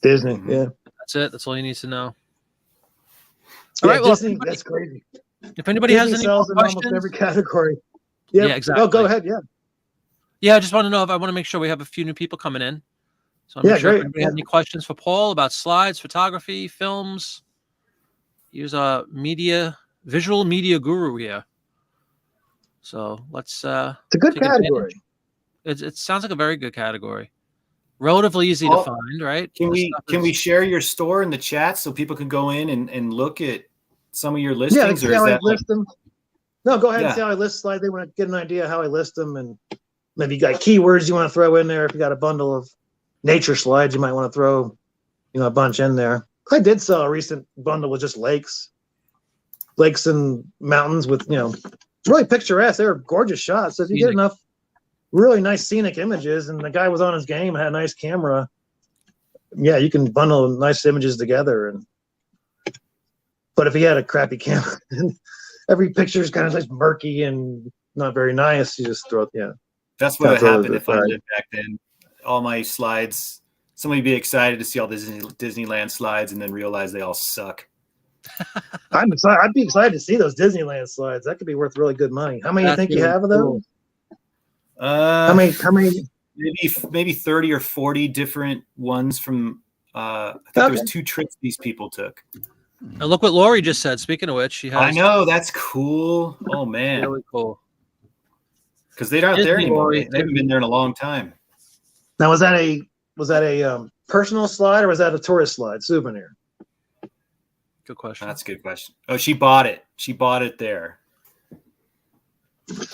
Yeah. That's it. That's all you need to know. All right. Well, Disney, that's crazy. If anybody has any questions, almost every category. Yeah. Exactly. Oh, go ahead. Yeah. Yeah, I just want to know if I want to make sure we have a few new people coming in. So I'm sure if anybody has any questions for Paul about slides, photography, films. He was a visual media guru here. So let's it's a good category. It sounds like a very good category. Relatively easy to find, right? Can we share your store in the chat so people can go in and look at some of your listings? Yeah, or is that list them? No, go ahead and see how I list slides. They want to get an idea how I list them, and maybe you got keywords you want to throw in there. If you got a bundle of nature slides, you might want to throw, a bunch in there. I did sell a recent bundle with just lakes and mountains with, really picturesque. They were gorgeous shots. So if you get enough really nice scenic images, and the guy was on his game and had a nice camera, you can bundle nice images together. But if he had a crappy camera, every picture is kind of like murky and not very nice, you just throw it. That's what happened if I lived back then. All my slides, somebody would be excited to see all the Disneyland slides and then realize they all suck. I'm excited. I'd be excited to see those Disneyland slides. That could be worth really good money. How many do you think you have of those? How many? Maybe 30 or 40 different ones from. I think there was 2 trips these people took. Now look what Lori just said. Speaking of which, she has. I know, that's cool. Oh man, really cool. Because they're not there anymore. They haven't been there in a long time. Now, was that a personal slide or was that a tourist slide souvenir? Good question. That's a good question. Oh, she bought it. She bought it there.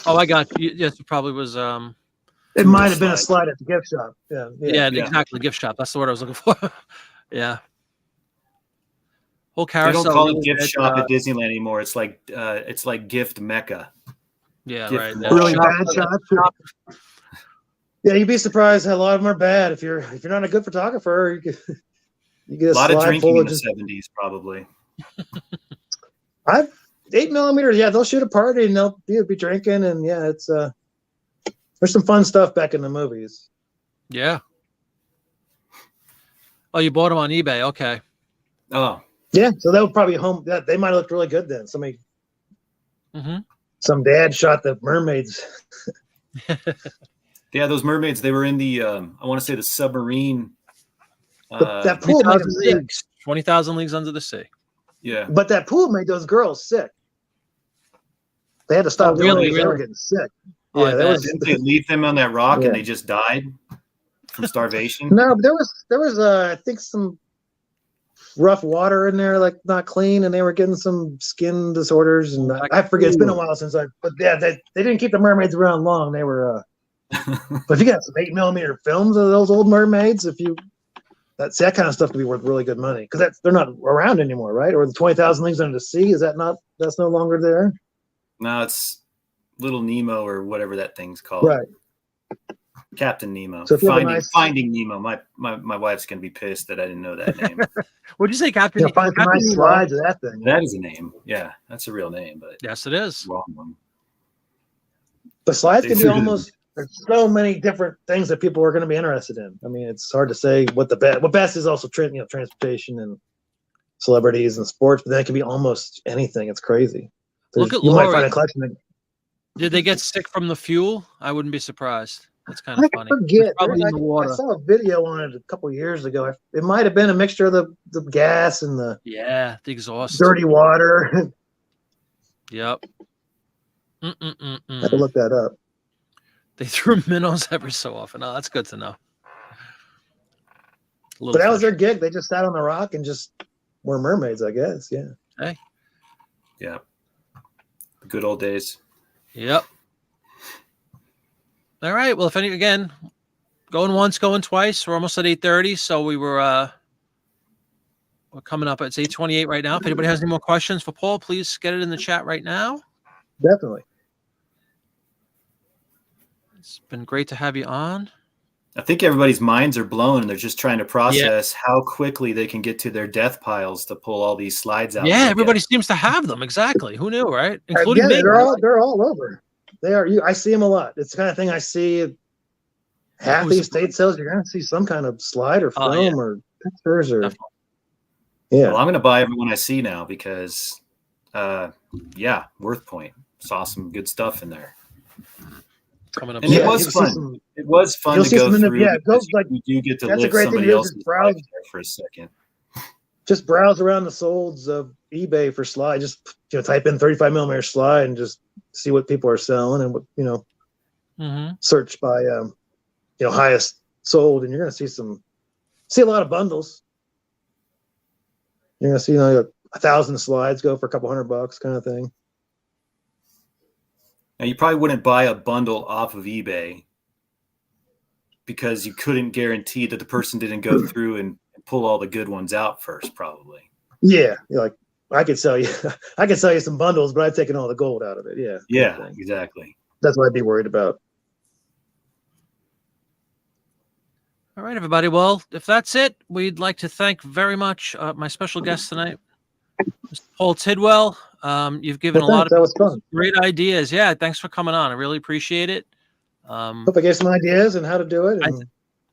Oh, I got you. Yes, it probably was. It might have been a slide at the gift shop. Yeah, exactly. Gift shop. That's the word I was looking for. Yeah. Whole They carousel. don't call really it gift did, shop at Disneyland anymore. It's like gift mecca. Yeah, Gift right. mall. Really Shop- bad shots. Yeah, you'd be surprised how a lot of them are bad. If you're not a good photographer, you get a lot of slide drinking full in of the just. 70s, probably. I've 8mm. Yeah, they'll shoot a party and they'll be drinking, and yeah, it's there's some fun stuff back in the movies. Yeah. Oh, you bought them on eBay. Okay. Oh, Yeah, so that would probably home. That they might have looked really good then. Mm-hmm. Some dad shot the mermaids. yeah, those mermaids. They were in the I want to say the submarine. That pool made them sick. 20,000 Leagues Under the Sea. Yeah, But that pool made those girls sick. They had to stop doing it because they were getting sick. Oh, Yeah, that was. didn't they leave them on that rock Yeah. and they just died from starvation? No, but there was I think some rough water in there, like not clean, and they were getting some skin disorders, and I forget. It's been a while since but yeah, they didn't keep the mermaids around long. They were but if you got some 8mm films of those old mermaids, that kind of stuff could be worth really good money, because they're not around anymore, right? Or the 20,000 Leagues Under the Sea, that's no longer there? No, it's Little Nemo or whatever that thing's called. Right. Captain Nemo. So Finding Nemo. My wife's gonna be pissed that I didn't know that name. What'd you say, Captain? Yeah, find some nice slides of that thing. That is a name. Yeah, that's a real name, but yes, it is. Wrong one. The slides can be almost. There's so many different things that people are going to be interested in. I mean, it's hard to say what best is also transportation and celebrities and sports, but then it can be almost anything. It's crazy. Look at you Lori. might find a collection. Did they get sick from the fuel? I wouldn't be surprised. That's kind of funny. Forget. I saw a video on it a couple years ago. It might have been a mixture of the gas and the exhaust, dirty water. Yep. I have to look that up. They threw minnows every so often. Oh, that's good to know. But that was their gig. They just sat on the rock and just were mermaids, I guess. Yeah. Hey. Yeah. The good old days. Yep. All right. Well, again, going once, going twice. We're almost at 8:30, so we're coming up. It's 8:28 right now. If anybody has any more questions for Paul, please get it in the chat right now. Definitely. It's been great to have you on. I think everybody's minds are blown and they're just trying to process how quickly they can get to their death piles to pull all these slides out. Yeah, everybody seems to have them. Exactly. Who knew, right? Including me. They're all over. They are. I see them a lot. It's the kind of thing I see. Half these estate sales, you're going to see some kind of slide or film or pictures or. Definitely. Yeah. Well, I'm going to buy everyone I see now because, Worth Point saw some good stuff in there. Coming up. And it was fun. It was fun to go through. Yeah, it goes like you do get to that's live a great somebody thing to else's life there for a second. Just browse around the solds of eBay for slide. Just type in 35mm slide and just see what people are selling and what search by highest sold, and you're going to see a lot of bundles. You're going to see 1,000 slides go for a couple $100 kind of thing. Now, you probably wouldn't buy a bundle off of eBay because you couldn't guarantee that the person didn't go through and pull all the good ones out first, probably. Yeah, I could sell you some bundles, but I've taken all the gold out of it. Yeah. Yeah, exactly. That's what I'd be worried about. All right, everybody. Well, if that's it, we'd like to thank very much my special guest tonight, Mr. Paul Tidwell. You've given a lot of great ideas. Yeah, thanks for coming on. I really appreciate it. Hope I gave some ideas and how to do it.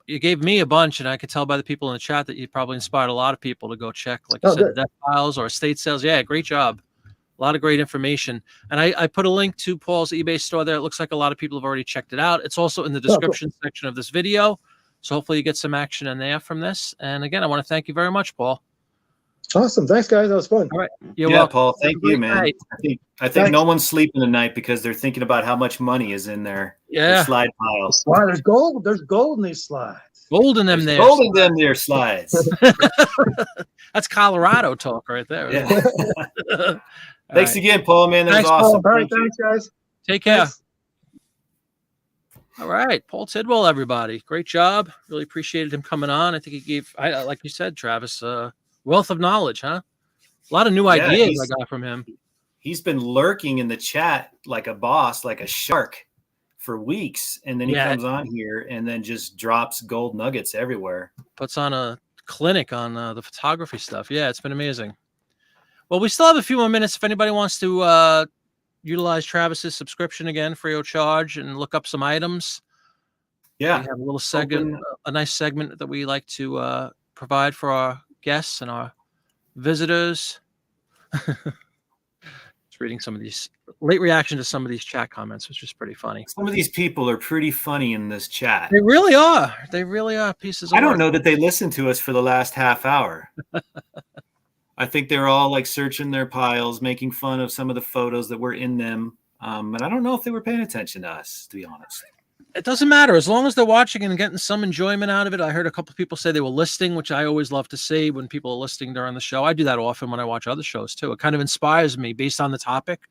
You gave me a bunch, and I could tell by the people in the chat that you probably inspired a lot of people to go check, like you said, death files or estate sales. Yeah, great job. A lot of great information. And I put a link to Paul's eBay store there. It looks like a lot of people have already checked it out. It's also in the description section of this video. So hopefully you get some action in there from this. And again, I want to thank you very much, Paul. Awesome. Thanks, guys. That was fun. All right. You're welcome. Paul. Thank you, man. I think no one's sleeping tonight because they're thinking about how much money is in their slide piles. Wow, there's gold. There's gold in these slides. Gold in them there. Gold in them there slides. That's Colorado talk right there. Yeah. Thanks again, Paul, man. That was awesome. All right, thanks, guys. Take care. Thanks. All right, Paul Tidwell, everybody. Great job. Really appreciated him coming on. I think he gave, like you said, Travis, wealth of knowledge, huh? A lot of new ideas I got from him. He's been lurking in the chat like a boss, like a shark for weeks. And then he comes on here and then just drops gold nuggets everywhere. Puts on a clinic on the photography stuff. Yeah, it's been amazing. Well, we still have a few more minutes if anybody wants to utilize Travis's subscription again free of charge and look up some items. Yeah. We have a little segment, a nice segment that we like to provide for our guests and our visitors. Just reading some of these late reaction to some of these chat comments, which is pretty funny. Some of these people are pretty funny in this chat. They really are. They really are pieces of I don't work. know that they listened to us for the last half hour. I think they're all like searching their piles, making fun of some of the photos that were in them. And I don't know if they were paying attention to us, to be honest. It doesn't matter as long as they're watching and getting some enjoyment out of it. I heard a couple of people say they were listening, which I always love to see when people are listening during the show. I do that often when I watch other shows too. It kind of inspires me based on the topic.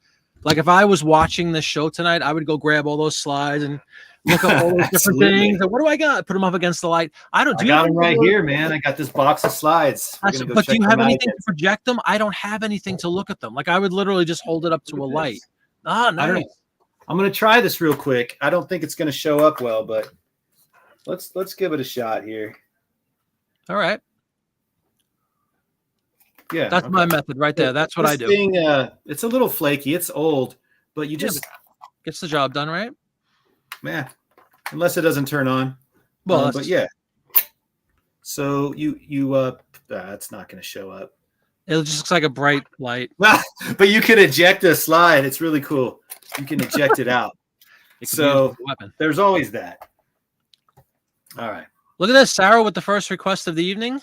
Like if I was watching this show tonight, I would go grab all those slides and look up all those different things. And what do I got? Put them up against the light. I got them right here, man. I got this box of slides. But do you have anything to project them? I don't have anything to look at them. Like I would literally just hold it up to a light. Ah, nice. I'm going to try this real quick. I don't think it's going to show up well, but let's give it a shot here. All right. Yeah. That's my method right there. That's what I do. It's a little flaky. It's old, but you just gets the job done, right? Yeah. Unless it doesn't turn on. Well, but yeah. So that's not going to show up. It just looks like a bright light. But you can eject a slide. It's really cool. You can eject it out. So there's always that. All right. Look at this. Sarah with the first request of the evening.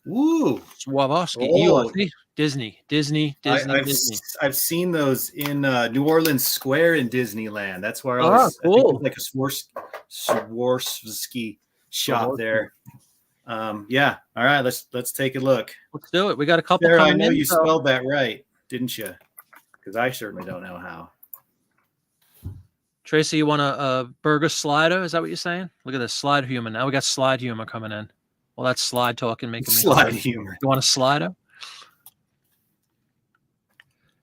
Woo. Swarovski. Oh. Disney. I've seen those in New Orleans Square in Disneyland. That's where I was. Cool. I think it was like a Swarovski shop there. Yeah. All right. Let's take a look. Let's do it. We got a couple. Sarah, I know you spelled that right, didn't you? Because I certainly don't know how. Tracy, you want a burger slider? Is that what you're saying? Look at this slide humor. Now we got slide humor coming in. Well, that's slide talking, making me slide humor. You want a slider?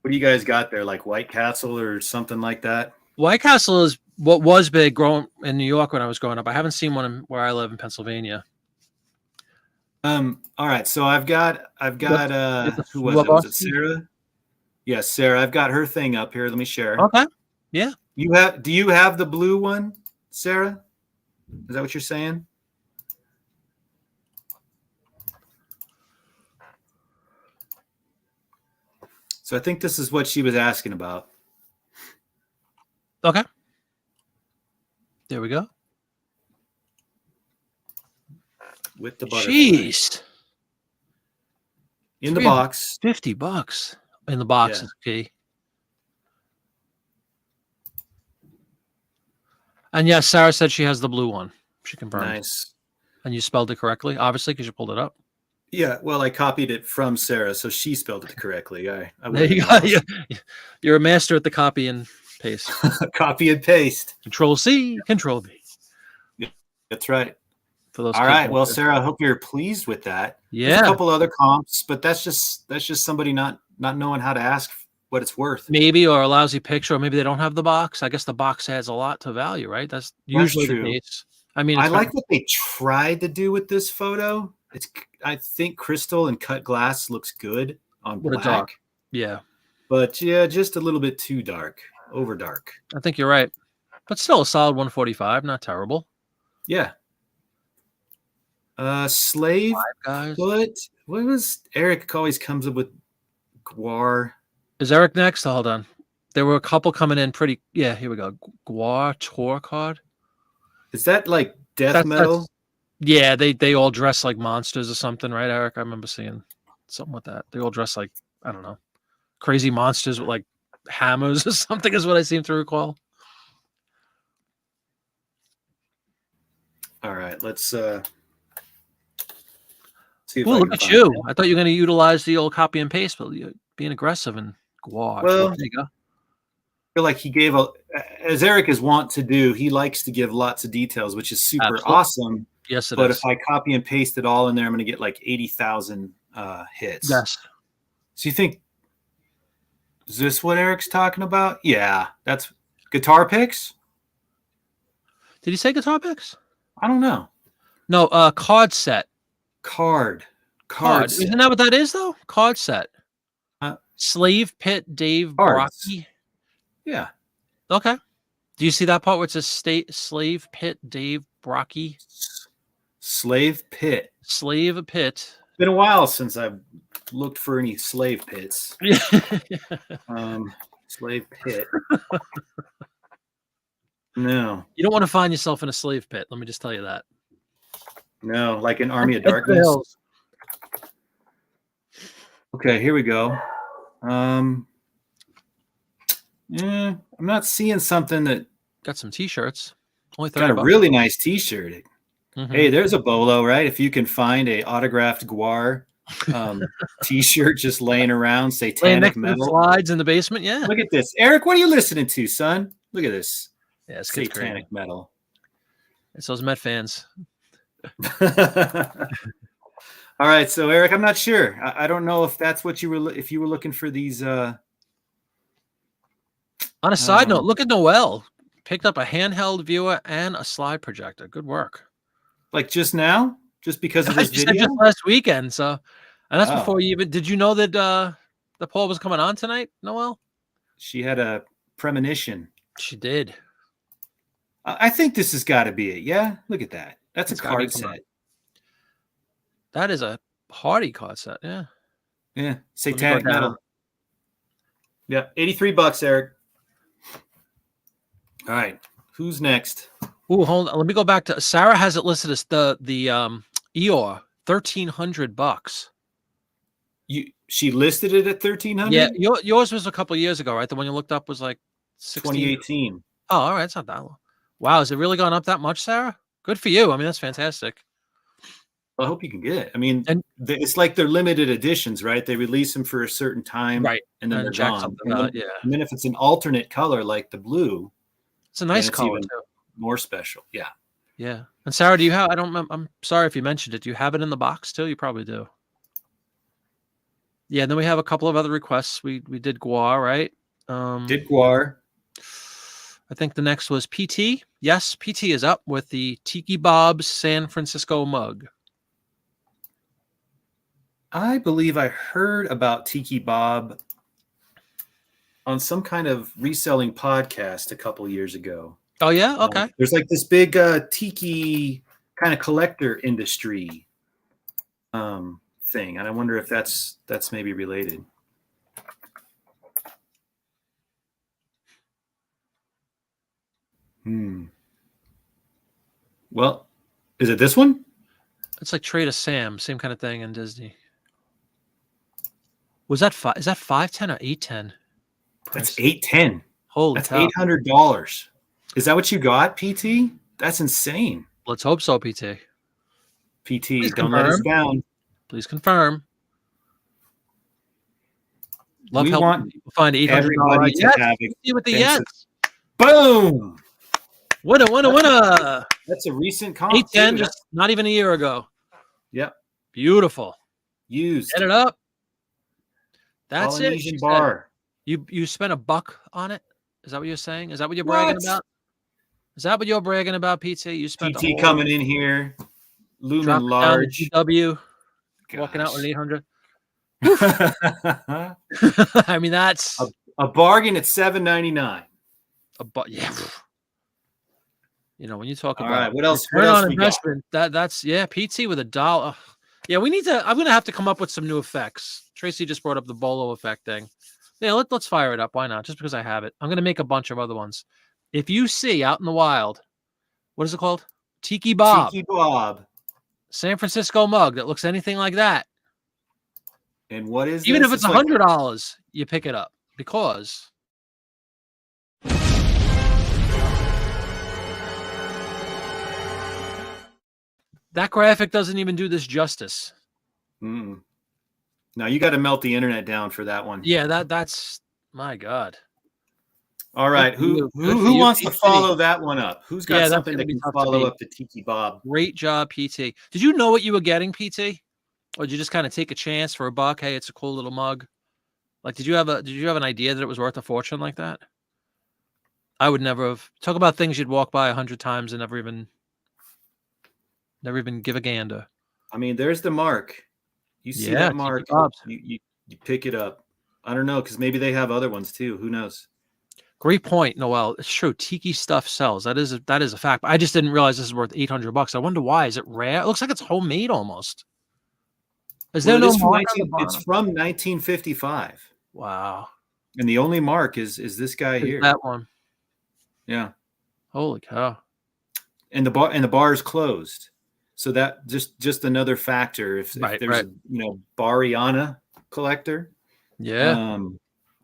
What do you guys got there? Like White Castle or something like that? White Castle is what was big growing in New York when I was growing up. I haven't seen one where I live in Pennsylvania. All right. So I've got who was it? Was it Sarah? Yes, Sarah. I've got her thing up here. Let me share. Okay. Yeah. Do you have the blue one, Sarah? Is that what you're saying? So I think this is what she was asking about. Okay. There we go. With the butterfly. Jeez. In the box. $50 in the box is key. And yes, Sarah said she has the blue one. She confirmed. Nice. And you spelled it correctly, obviously, because you pulled it up. Yeah, well, I copied it from Sarah, so she spelled it correctly. I there you go. You're a master at the copy and paste. Copy and paste. Control C, Control V. That's right. For those all right. Well, Sarah, I hope you're pleased with that. Yeah. There's a couple other comps, but that's just somebody not knowing how to ask what it's worth. Maybe, or a lousy picture, or maybe they don't have the box. I guess the box adds a lot to value, right? That's usually the case. I mean, I like what they tried to do with this photo. I think crystal and cut glass looks good on black. Dark. Yeah. But yeah, just a little bit too dark, over dark. I think you're right. But still a solid 145, not terrible. Yeah. Slave foot. What was Eric always comes up with guar? Is Eric next? Hold on. There were a couple coming in pretty. Yeah, here we go. Guar tour card. Is that like death metal? Yeah, they all dress like monsters or something, right, Eric? I remember seeing something with that. They all dress like, I don't know, crazy monsters with like hammers or something is what I seem to recall. All right, let's see if look at you. I thought you were going to utilize the old copy and paste, but you're being aggressive and guar. Well, there you go. I feel like he gave as Eric is wont to do, he likes to give lots of details, which is super awesome. Yes, it is. But if I copy and paste it all in there, I'm going to get like 80,000 hits. Yes. So you think, is this what Eric's talking about? Yeah, that's guitar picks. Did he say guitar picks? I don't know. No, card set. Card set. Isn't that what that is though? Card set. Slave Pit Dave Cards. Brocky. Yeah. Okay. Do you see that part where it says Slave Pit Dave Brocky? Slave Pit. Slave Pit. It's been a while since I've looked for any slave pits. Slave Pit. No. You don't want to find yourself in a slave pit. Let me just tell you that. No, like an Army of Darkness. Okay, here we go. I'm not seeing something that got some t-shirts. Only $30. Got a really nice t-shirt. Hey, there's a bolo, right? If you can find a autographed Guar t-shirt just laying around, Satanic Metal. Slides in the basement, yeah. Look at this. Eric, what are you listening to, son? Look at this. Yeah, it's Satanic Metal. It's those Met fans. All right, so Eric, I'm not sure. I don't know if that's what you were looking for these. On a side note, look at Noel. Picked up a handheld viewer and a slide projector. Good work. Like just now? Just because of this video? Just last weekend. So, and that's before you even. Did you know that the poll was coming on tonight, Noel? She had a premonition. She did. I think this has got to be it. Yeah, look at that. That's a card set. That is a Hardy card set. Yeah. Yeah. Satanic Metal. Yeah. $83, Eric. All right. Who's next? Ooh, hold on. Let me go back to Sarah. Has it listed as the Eeyore, $1,300. She listed it at 1,300. Yeah, yours was a couple of years ago, right? The one you looked up was like 2018. Oh, all right, it's not that long. Wow, has it really gone up that much, Sarah? Good for you. I mean, that's fantastic. I hope you can get it. I mean, it's like they're limited editions, right? They release them for a certain time, right? And then they're gone. And then if it's an alternate color like the blue, it's a nice color too. More special, yeah. Yeah. And Sarah, do you have? I'm sorry if you mentioned it. Do you have it in the box too? You probably do. Yeah. And then we have a couple of other requests. We did Guar, right? Did Guar. I think the next was PT. Yes, PT is up with the Tiki Bob's San Francisco mug. I believe I heard about Tiki Bob on some kind of reselling podcast a couple years ago. Oh, yeah? Okay. There's like this big tiki kind of collector industry thing. And I wonder if that's maybe related. Well, is it this one? It's like Trader Sam, same kind of thing in Disney. Was that is that $510 or $810? That's $810. Holy That's cow. $800. Is that what you got, PT? That's insane. Let's hope so, PT. PT, don't let us down. Please confirm. Love we helping want people find $800. everybody to have it. See with the yes. Boom! Winner. That's a recent comp. 810, just not even a year ago. Yep. Beautiful. Used. Get it up. That's Polynesian bar. You spent $1 on it? Is that what you're saying? Is that what you're bragging about? Is that what you're bragging about, PT? You spent PT coming in here, Lumen large. W, walking out with 800. I mean, that's a bargain at $7.99. Yeah. You know, when you talk about all right, what else? Return on investment, that's PT with $1. Yeah, we need to. I'm gonna have to come up with some new effects. Tracy just brought up the bolo effect thing. Yeah, let's fire it up. Why not? Just because I have it. I'm going to make a bunch of other ones. If you see out in the wild, what is it called? Tiki Bob. Tiki Bob. San Francisco mug that looks anything like that. And what is even this? If it's $100, you pick it up because that graphic doesn't even do this justice. No, you got to melt the internet down for that one. Yeah, that's my God. All right, who wants to follow that one up? Who's got something that can follow up the Tiki Bob? Great job, PT. Did you know what you were getting, PT? Or did you just kind of take a chance for $1? Hey, it's a cool little mug. Like, did you have an idea that it was worth a fortune like that? I would never have. Talk about things you'd walk by 100 times and never even give a gander. I mean, there's the mark. You see that mark, you pick it up. I don't know, because maybe they have other ones too. Who knows? Great point, Noel. It's true. Tiki stuff sells. That is a fact. But I just didn't realize this is worth $800. I wonder why. Is it rare? It looks like it's homemade almost. Is there no mark on the bottom? It's from 1955. Wow. And the only mark is this guy here. That one. Yeah. Holy cow. And the bar is closed. So that just another factor. If there's a Bariana collector. Yeah.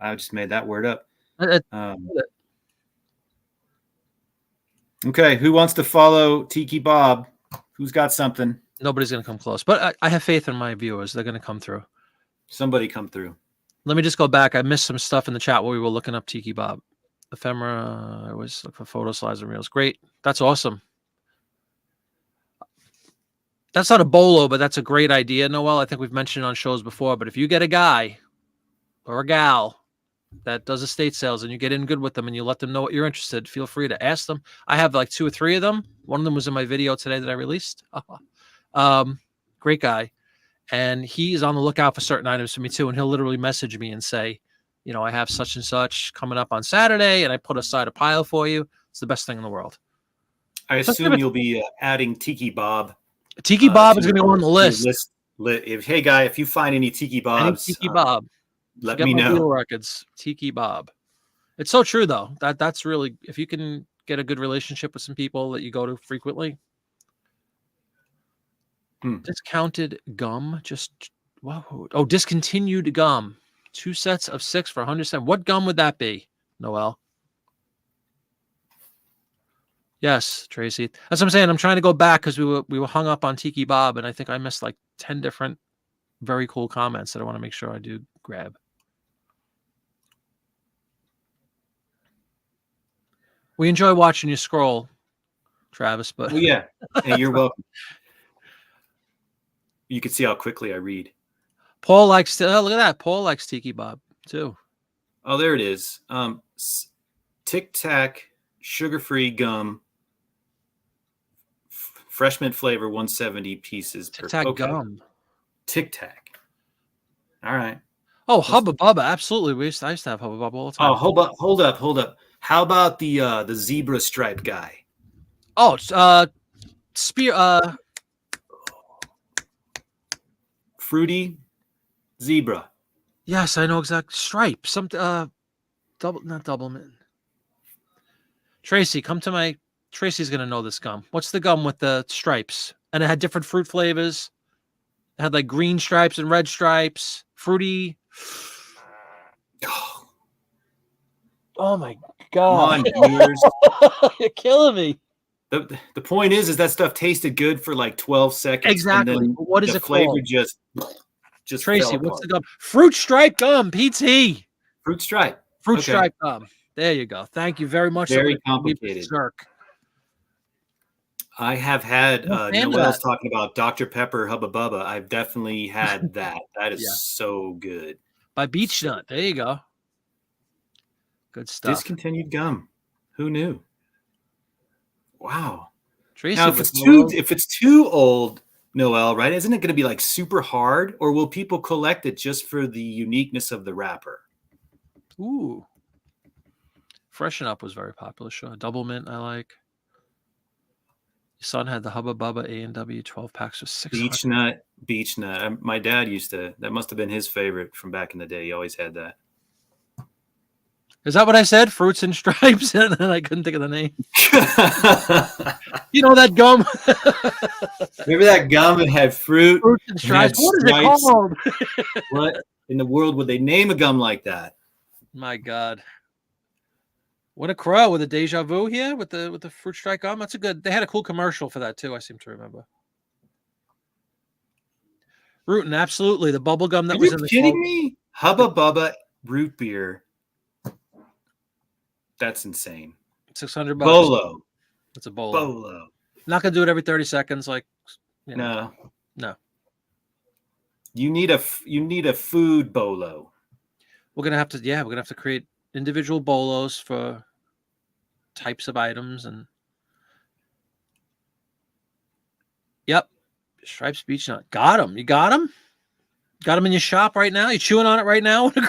I just made that word up. Okay, who wants to follow Tiki Bob? Who's got something? Nobody's going to come close, but I have faith in my viewers. They're going to come through. Somebody come through. Let me just go back. I missed some stuff in the chat while we were looking up Tiki Bob. Ephemera. I always look for photo slides and reels. Great. That's awesome. That's not a bolo, but that's a great idea, Noel. I think we've mentioned it on shows before, but if you get a guy or a gal that does estate sales and you get in good with them and you let them know what you're interested, feel free to ask them. I have like 2 or 3 of them. One of them was in my video today that I released. Great guy. And he's on the lookout for certain items for me too. And he'll literally message me and say, I have such and such coming up on Saturday and I put aside a pile for you. It's the best thing in the world. I assume you'll be adding Tiki Bob. Tiki Bob is going to be on the list. Hey guy, if you find any Tiki Bobs, Tiki Bob, let me know. Records, Tiki Bob. It's so true though. That's really, if you can get a good relationship with some people that you go to frequently. Discounted gum, discontinued gum. 2 sets of 6 for $100. What gum would that be, Noel? Yes, Tracy. That's what I'm saying. I'm trying to go back because we were hung up on Tiki Bob, and I think I missed like 10 different very cool comments that I want to make sure I do grab. We enjoy watching you scroll, Travis. But yeah, hey, you're welcome. You can see how quickly I read. Paul likes look at that. Paul likes Tiki Bob too. Oh, there it is. Tic Tac sugar-free gum. Fresh mint flavor, 170 pieces per. Tic Tac gum. Tic Tac. All right. Oh, Hubba Bubba, absolutely. I used to have Hubba Bubba all the time. Oh, hold up. How about the zebra stripe guy? Oh, Fruity zebra. Yes, I know exact stripe. Not double mint. Tracy, come to my. Tracy's gonna know this gum. What's the gum with the stripes? And it had different fruit flavors. It had like green stripes and red stripes. Fruity. Oh my god! Come on, viewers. You're killing me. The point is that stuff tasted good for like 12 seconds. Exactly. And then what is the it flavor called? Just Tracy, what's the gum? Fruit stripe gum, PT. Fruit stripe. Fruit stripe gum. There you go. Thank you very much. Very complicated. I have had Noel's talking about Dr. Pepper Hubba Bubba. I've definitely had that. That is so good. By Beach Nut. There you go. Good stuff. Discontinued gum. Who knew? Wow. Tracy, now, if it's too old, Noel, right? Isn't it going to be like super hard, or will people collect it just for the uniqueness of the wrapper? Ooh. Freshen Up was very popular. Sure. Double Mint, I like. Your son had the Hubba Bubba A&W 12 packs for $600. Beach Nut. My dad used to. That must have been his favorite from back in the day. He always had that. Is that what I said? Fruits and Stripes? And then I couldn't think of the name. You know that gum? Remember that gum that had fruits and stripes? What is it called? What in the world would they name a gum like that? My God. What a crow with a deja vu here with the fruit stripe gum. That's a good. They had a cool commercial for that too. I seem to remember. Rootin', absolutely. The bubble gum that was in the. Are you kidding me? Hubba Bubba root beer. That's insane. $600. Bolo. It's a bolo. Bolo. Not gonna do it every 30 seconds. Like, no. No. You need a food bolo. we're gonna have to create individual bolos for types of items and. Yep, Stripes Beach Nut. Got him. You got him. Got him in your shop right now. You chewing on it right now? Don't.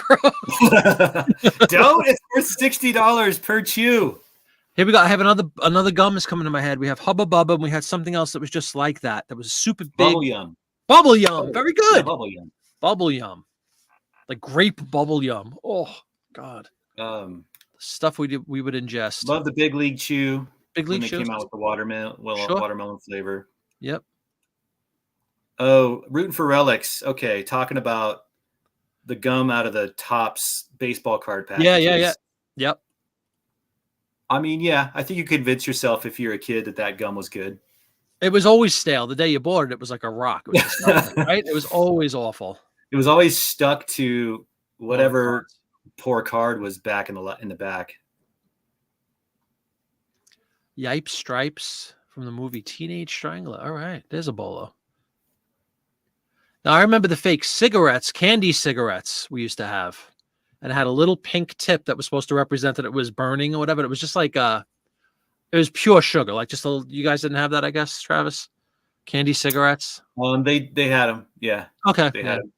It's worth $60 per chew. Here we go. I have another gum is coming to my head. We have Hubba Bubba, and we had something else that was just like that. That was super big. Bubble Yum. Bubble Yum. Very good. Yeah, Bubble Yum. Bubble Yum. Like grape bubble yum. Oh God. Stuff we would ingest. Love the Big League Chew. Big League Chew came out with the watermelon flavor. Yep. Oh, rooting for relics. Okay, talking about the gum out of the Topps baseball card packages. Yeah. Yep. I mean, yeah, I think you convince yourself if you're a kid that gum was good. It was always stale. The day you bought it, it was like a rock. It was disgusting, right? It was always awful. It was always stuck to whatever poor card was back in the back. Yipe Stripes from the movie Teenage Strangler. All right, there's a bolo. Now, I remember the fake cigarettes, candy cigarettes we used to have. And it had a little pink tip that was supposed to represent that it was burning or whatever. It was just like, it was pure sugar. Like just a little, you guys didn't have that, I guess, Travis? Candy cigarettes? They had them, yeah. Okay. They had them.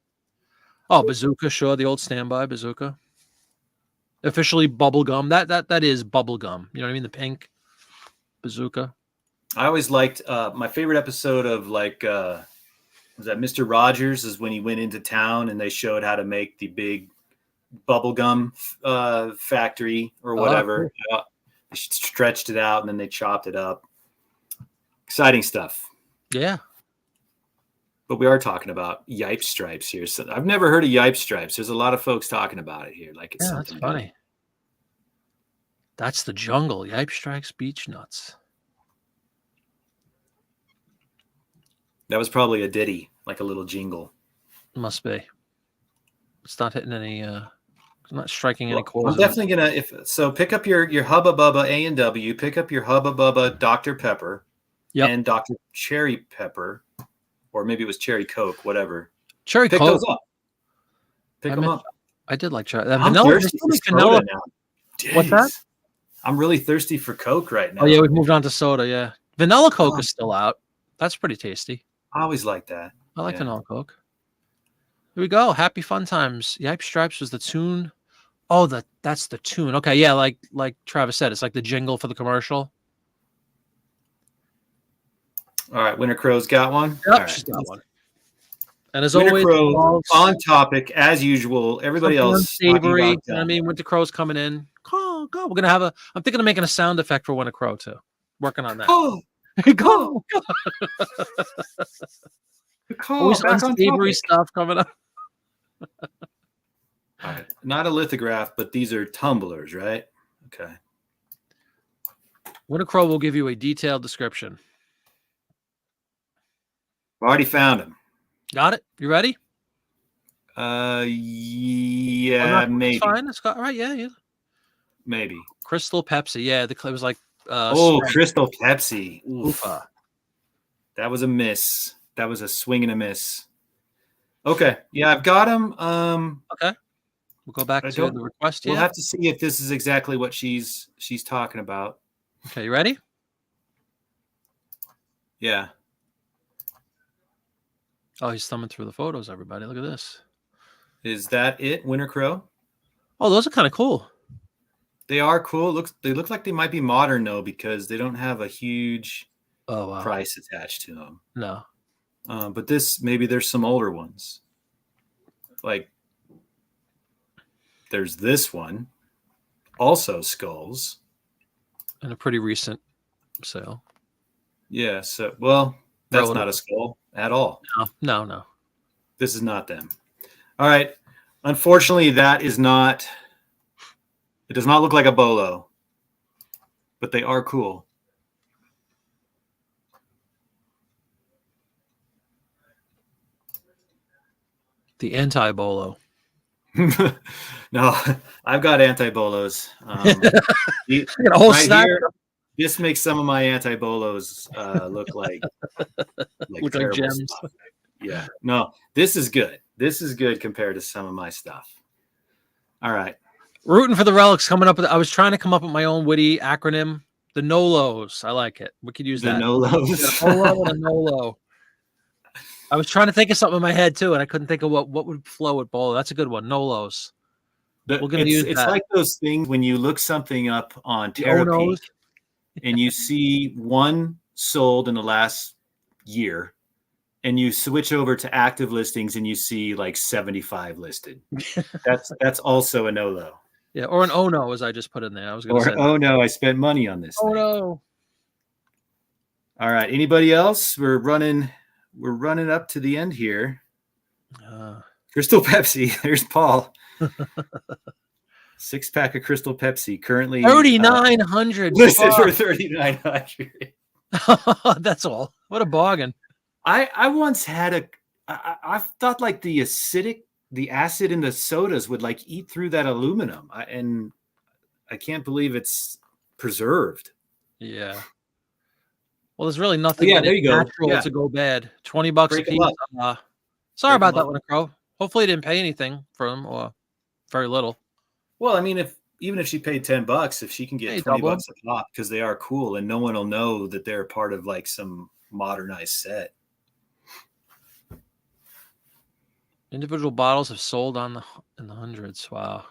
Oh, Bazooka, sure. The old standby Bazooka. Officially bubble gum. That is bubble gum. You know what I mean? The pink Bazooka. I always liked, my favorite episode of was that Mr. Rogers is when he went into town and they showed how to make the big bubblegum factory or whatever. Cool. They stretched it out and then they chopped it up. Exciting stuff. Yeah. But we are talking about Yipe Stripes here. So I've never heard of Yipe Stripes. There's a lot of folks talking about it here. Like it's something that's funny. Good. That's the jungle. Yipe Stripes Beach Nuts. That was probably a ditty, like a little jingle. Must be. It's not hitting any. Not striking any chords. I'm definitely gonna pick up your Hubba Bubba A&W. Pick up your Hubba Bubba Dr. Pepper. Yep. And Dr. Cherry Pepper, or maybe it was Cherry Coke, whatever. Cherry Pick Coke. Those up. Pick them up. I did like cherry. I'm thirsty for vanilla. soda now. What's that? I'm really thirsty for Coke right now. Oh yeah, we've moved on to soda. Yeah, vanilla Coke is still out. That's pretty tasty. I always like that. I like vanilla Coke. Here we go. Happy fun times. Yipe Stripes was the tune. Oh, that's the tune. Okay, yeah, like Travis said, it's like the jingle for the commercial. All right, Winter Crow's got one. Yep, right. She's got one. And as Winter always, Crow on topic as usual. Everybody else savory. You know I mean, Winter Crow's coming in. Go. We're gonna have I'm thinking of making a sound effect for Winter Crow too. Working on that. Go. Always unsavory stuff coming up. All right. Not a lithograph, but these are tumblers, right? Okay. Winter Crow will give you a detailed description. Already found him. Got it? You ready? Yeah, maybe. Fine. It's got right. Yeah. Maybe. Crystal Pepsi. Yeah, it was like. Crystal Pepsi. Oofa. That was a miss. That was a swing and a miss. Okay. Yeah, I've got him. Okay. We'll go back to the request. We'll have to see if this is exactly what she's talking about. Okay, you ready? Yeah. Oh, he's thumbing through the photos, everybody. Look at this. Is that it, Winter Crow? Oh, those are kind of cool. They are cool. They look like they might be modern, though, because they don't have a huge price attached to them. No. But maybe there's some older ones. Like, there's this one. Also skulls. And a pretty recent sale. Yeah, that's not a skull at all. No. This is not them. All right. Unfortunately, it does not look like a bolo, but they are cool. The anti-bolo. No, I've got anti-bolos. This makes some of my anti-bolos look like gems. Stuff. Yeah. No, this is good. This is good compared to some of my stuff. All right. Rooting for the relics coming up. I was trying to come up with my own witty acronym. The NOLOs. I like it. We could use The that. NOLOs. A NOLO and a NOLO. I was trying to think of something in my head too, and I couldn't think of what would flow with bolo. That's a good one. NOLOs. We're gonna use it's that. like those things when you look something up on Terapeak and you see one sold in the last year, and you switch over to active listings and you see like 75 listed. That's also a NOLO. Yeah, or an oh no, as I just put in there. I was going to say. Oh no, I spent money on this. Oh thing. no. All right. Anybody else? We're running up to the end here. Crystal Pepsi. There's Paul. 6-pack of Crystal Pepsi. Currently 3,900. Listed for 3,900. That's all. What a bargain. I once had I thought like the acid in the sodas would like eat through that aluminum. And I can't believe it's preserved. Yeah. Well, there's really nothing there you go. To go bad. $20 a piece. Sorry about that one, Crow. Hopefully, you didn't pay anything for them or very little. Well, I mean, even if she paid $10, if she can get $20 a pop, because they are cool, and no one will know that they're part of like some modernized set. Individual bottles have sold in the hundreds. Wow.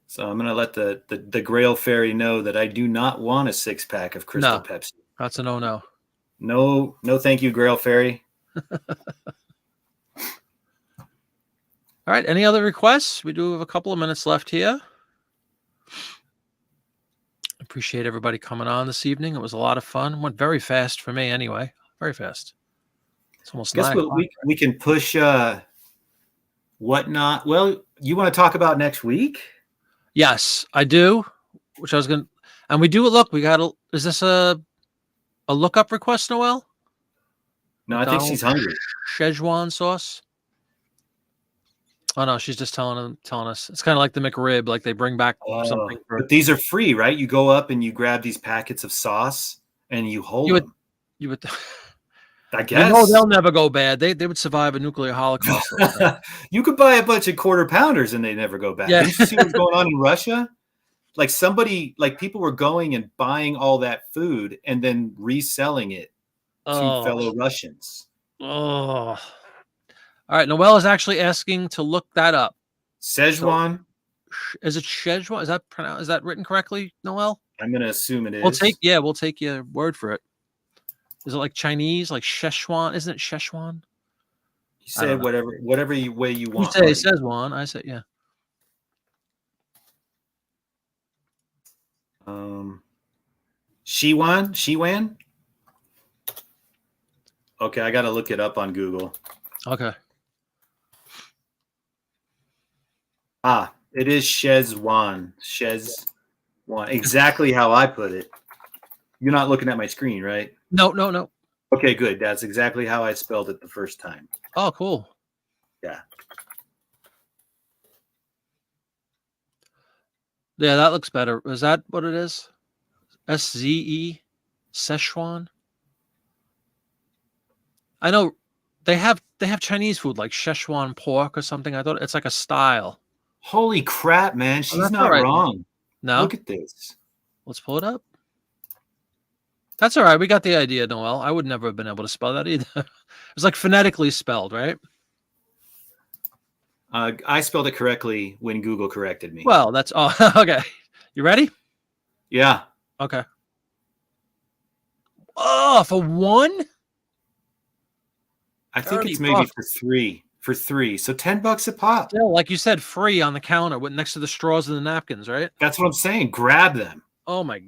So I'm going to let the Grail Fairy know that I do not want a 6-pack of Crystal Pepsi. That's a no-no. No, thank you, Grail Fairy. All right. Any other requests? We do have a couple of minutes left here. Appreciate everybody coming on this evening. It was a lot of fun. Went very fast for me anyway. Very fast. It's almost 9 o'clock. We can push whatnot. Well, you want to talk about next week? Yes, I do. Which I was going to, and we do look. Is this a lookup request, Noel? No, I think she's hungry. Szechuan sauce. Oh no, she's just telling us. It's kind of like the McRib, like they bring back something. But these are free, right? You go up and you grab these packets of sauce and you hold them. You would. I guess. You know, they'll never go bad. They would survive a nuclear holocaust. You could buy a bunch of quarter pounders and they never go bad. Yeah. Didn't you see what's going on in Russia? Like people were going and buying all that food and then reselling it to fellow Russians. Oh. All right. Noel is actually asking to look that up. Szechuan. So, is it Szechuan? Is that pronounced? Is that written correctly, Noel? I'm going to assume it is. We'll take your word for it. Is it like Chinese, like Szechuan? Isn't it Szechuan? You say whatever way you want. You say Szechuan. I say yeah. Shiwan. Okay, I got to look it up on Google. Okay. It is Szechuan. Szechuan. Exactly how I put it. You're not looking at my screen, right? No. Okay, good. That's exactly how I spelled it the first time. Oh, cool. Yeah. Yeah, that looks better. Is that what it is? SZE? Szechuan? I know they have Chinese food like Szechuan pork or something. I thought it's like a style. Holy crap, man. She's not wrong. No? Look at this. Let's pull it up. That's all right. We got the idea, Noel. I would never have been able to spell that either. It's like phonetically spelled, right? I spelled it correctly when Google corrected me. Well, that's all. Okay. You ready? Yeah. Okay. Oh, for one? I think it's maybe for three. For three. So $10 a pop. Still, like you said, free on the counter with next to the straws and the napkins, right? That's what I'm saying. Grab them. Oh my.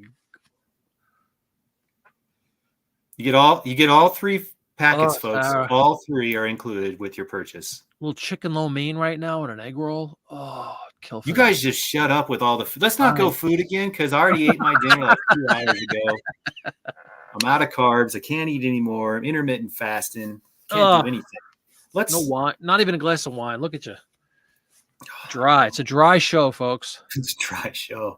You get all 3 packets, folks. All 3 are included with your purchase. A little chicken lo mein right now and an egg roll. Oh, kill. You guys just shut up with all the food. Let's not go food again because I already ate my dinner like 2 hours ago. I'm out of carbs. I can't eat anymore. I'm intermittent fasting. Can't do anything. No wine. Not even a glass of wine. Look at you. Dry. It's a dry show, folks. It's a dry show.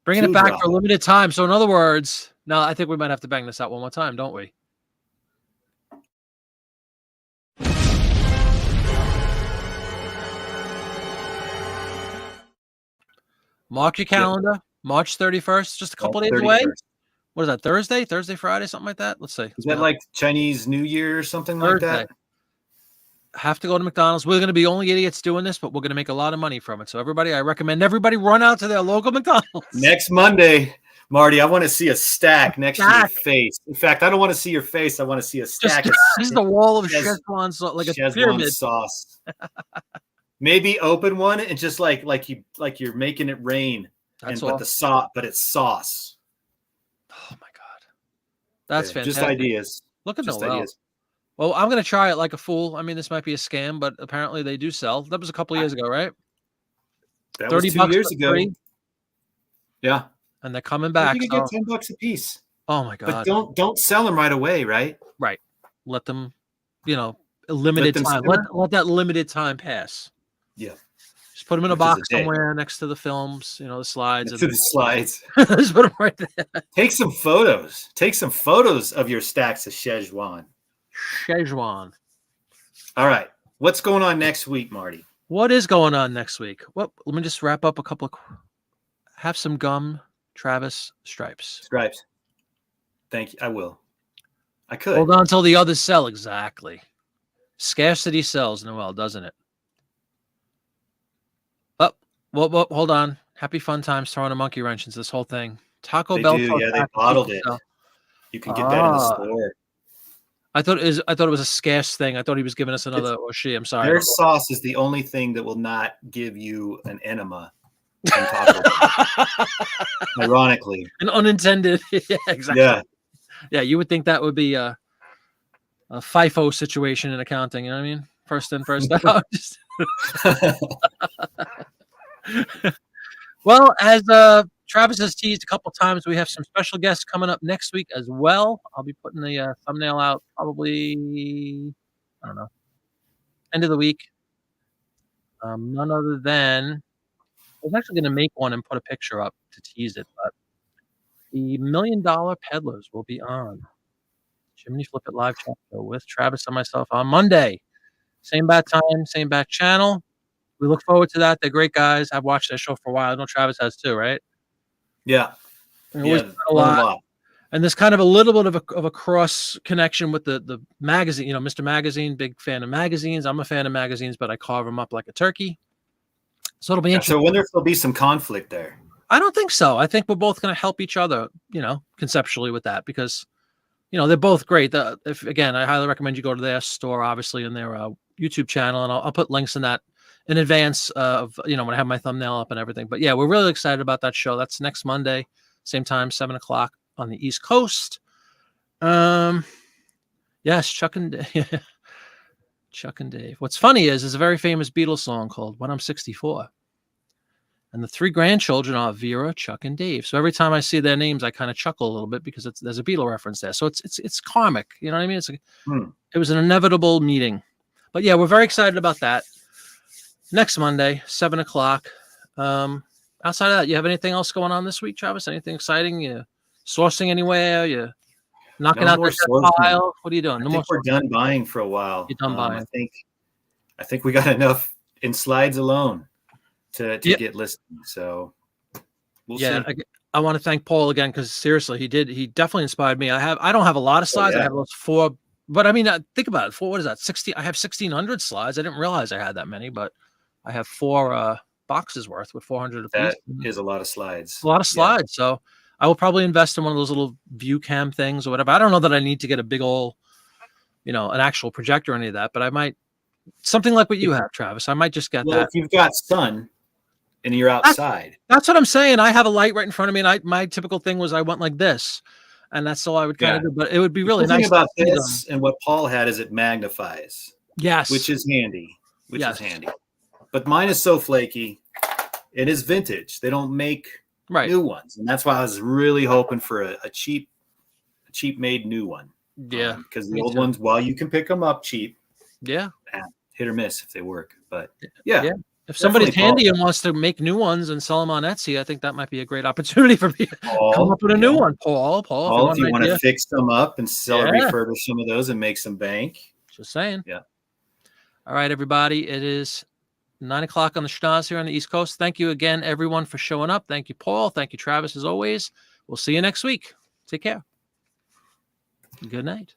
Bringing it back for a limited time. So in other words, now I think we might have to bang this out one more time, don't we? Mark your calendar. March 31st, just a couple days away. What is that? Thursday, Friday, something like that. Let's see. Is that like Chinese New Year or something Thursday. like that? Have to go to McDonald's. We're going to be only idiots doing this, but we're going to make a lot of money from it. So I recommend everybody run out to their local McDonald's. Next Monday, Marty, I want to see a stack next to your face. In fact, I don't want to see your face. I want to see a stack. This is the wall of Szechuan sauce, like a pyramid sauce. Maybe open one and just like you're making it rain. But it's sauce. Oh my God, that's fantastic. Just ideas. Look at the ideas. Well, I'm going to try it like a fool. I mean, this might be a scam, but apparently they do sell. That was a couple years ago, right? That was 2 years ago. Yeah. And they're coming back. You can get $10 a piece. Oh my God. But don't sell them right away, right? Right. Let them, a limited time. Let that limited time pass. Yeah. Just put them in a box somewhere next to the films, the slides. Next to the slides. Just put them right there. Take some photos. Take some photos of your stacks of Szechuan. All right. What's going on next week, Marty? What is going on next week? Let me just wrap up a couple of. Have some gum, Travis. Stripes. Thank you. I will. I could. Hold on until the others sell. Exactly. Scarcity sells, Noel, doesn't it? Well, hold on. Happy Fun Times throwing a monkey wrench into this whole thing. Taco Bell. Yeah, they bottled it. You can get that in the store. I thought it was a scarce thing. I thought he was giving us another, or she. I'm sorry. Their sauce is the only thing that will not give you an enema. Taco Bell. Ironically, an unintended. Yeah, exactly. Yeah. You would think that would be a FIFO situation in accounting. You know what I mean? First in, first out. Well, as Travis has teased a couple times, we have some special guests coming up next week as well. I'll be putting the thumbnail out probably, I don't know, end of the week. None other than, I was actually going to make one and put a picture up to tease it, but the $1 Million Peddlers will be on Jiminy Flip It Live Chat Show with Travis and myself on Monday. Same bat time, same bat channel. We look forward to that. They're great guys. I've watched their show for a while. I know Travis has too, right? Yeah. A lot. And there's kind of a little bit of a cross connection with the magazine. Mr. Magazine, big fan of magazines. I'm a fan of magazines, but I carve them up like a turkey. So it'll be interesting. So I wonder if there'll be some conflict there. I don't think so. I think we're both going to help each other, conceptually with that, because, they're both great. I highly recommend you go to their store, obviously, and their YouTube channel, and I'll put links in that in advance of, when I have my thumbnail up and everything. But yeah, we're really excited about that show. That's next Monday, same time, 7:00 on the East Coast. Yes, Chuck and Dave. Chuck and Dave. What's funny is there's a very famous Beatles song called When I'm 64. And the 3 grandchildren are Vera, Chuck, and Dave. So every time I see their names, I kind of chuckle a little bit because there's a Beatle reference there. So it's karmic. You know what I mean? It was an inevitable meeting. But yeah, we're very excited about that. Next Monday, 7:00. Outside of that, you have anything else going on this week, Travis? Anything exciting? You sourcing anywhere? You knocking out the pile? What are you doing? I think we're done buying for a while. You're done buying. I think we got enough in slides alone to get listed. So we'll see. I want to thank Paul again, because seriously, he definitely inspired me. I don't have a lot of slides. I have those 4, but I mean, think about it. What is that? 60. I have 1,600 slides. I didn't realize I had that many, but I have 4 boxes worth with 400 apiece. That is a lot of slides. A lot of slides. So I will probably invest in one of those little view cam things or whatever. I don't know that I need to get a big old, an actual projector or any of that, but I might, something like what you have, Travis. I might just get that. If you've got sun and you're outside. That's what I'm saying. I have a light right in front of me, and my typical thing was I went like this, and that's all I would kind of do. But it would be really nice. The thing about this and what Paul had is it magnifies. Yes. Which is handy. But mine is so flaky. It is vintage. They don't make new ones. And that's why I was really hoping for a cheap made new one. Yeah. Because the old ones, while you can pick them up cheap, hit or miss if they work. But yeah. If somebody's handy and wants to make new ones and sell them on Etsy, I think that might be a great opportunity for me. Come up with a new one, Paul. If you want to fix them up and refurbish some of those and make some bank. Just saying. Yeah. All right, everybody. It is 9 o'clock on the schnoz here on the East Coast. Thank you again, everyone, for showing up. Thank you, Paul. Thank you, Travis, as always. We'll see you next week. Take care. Good night.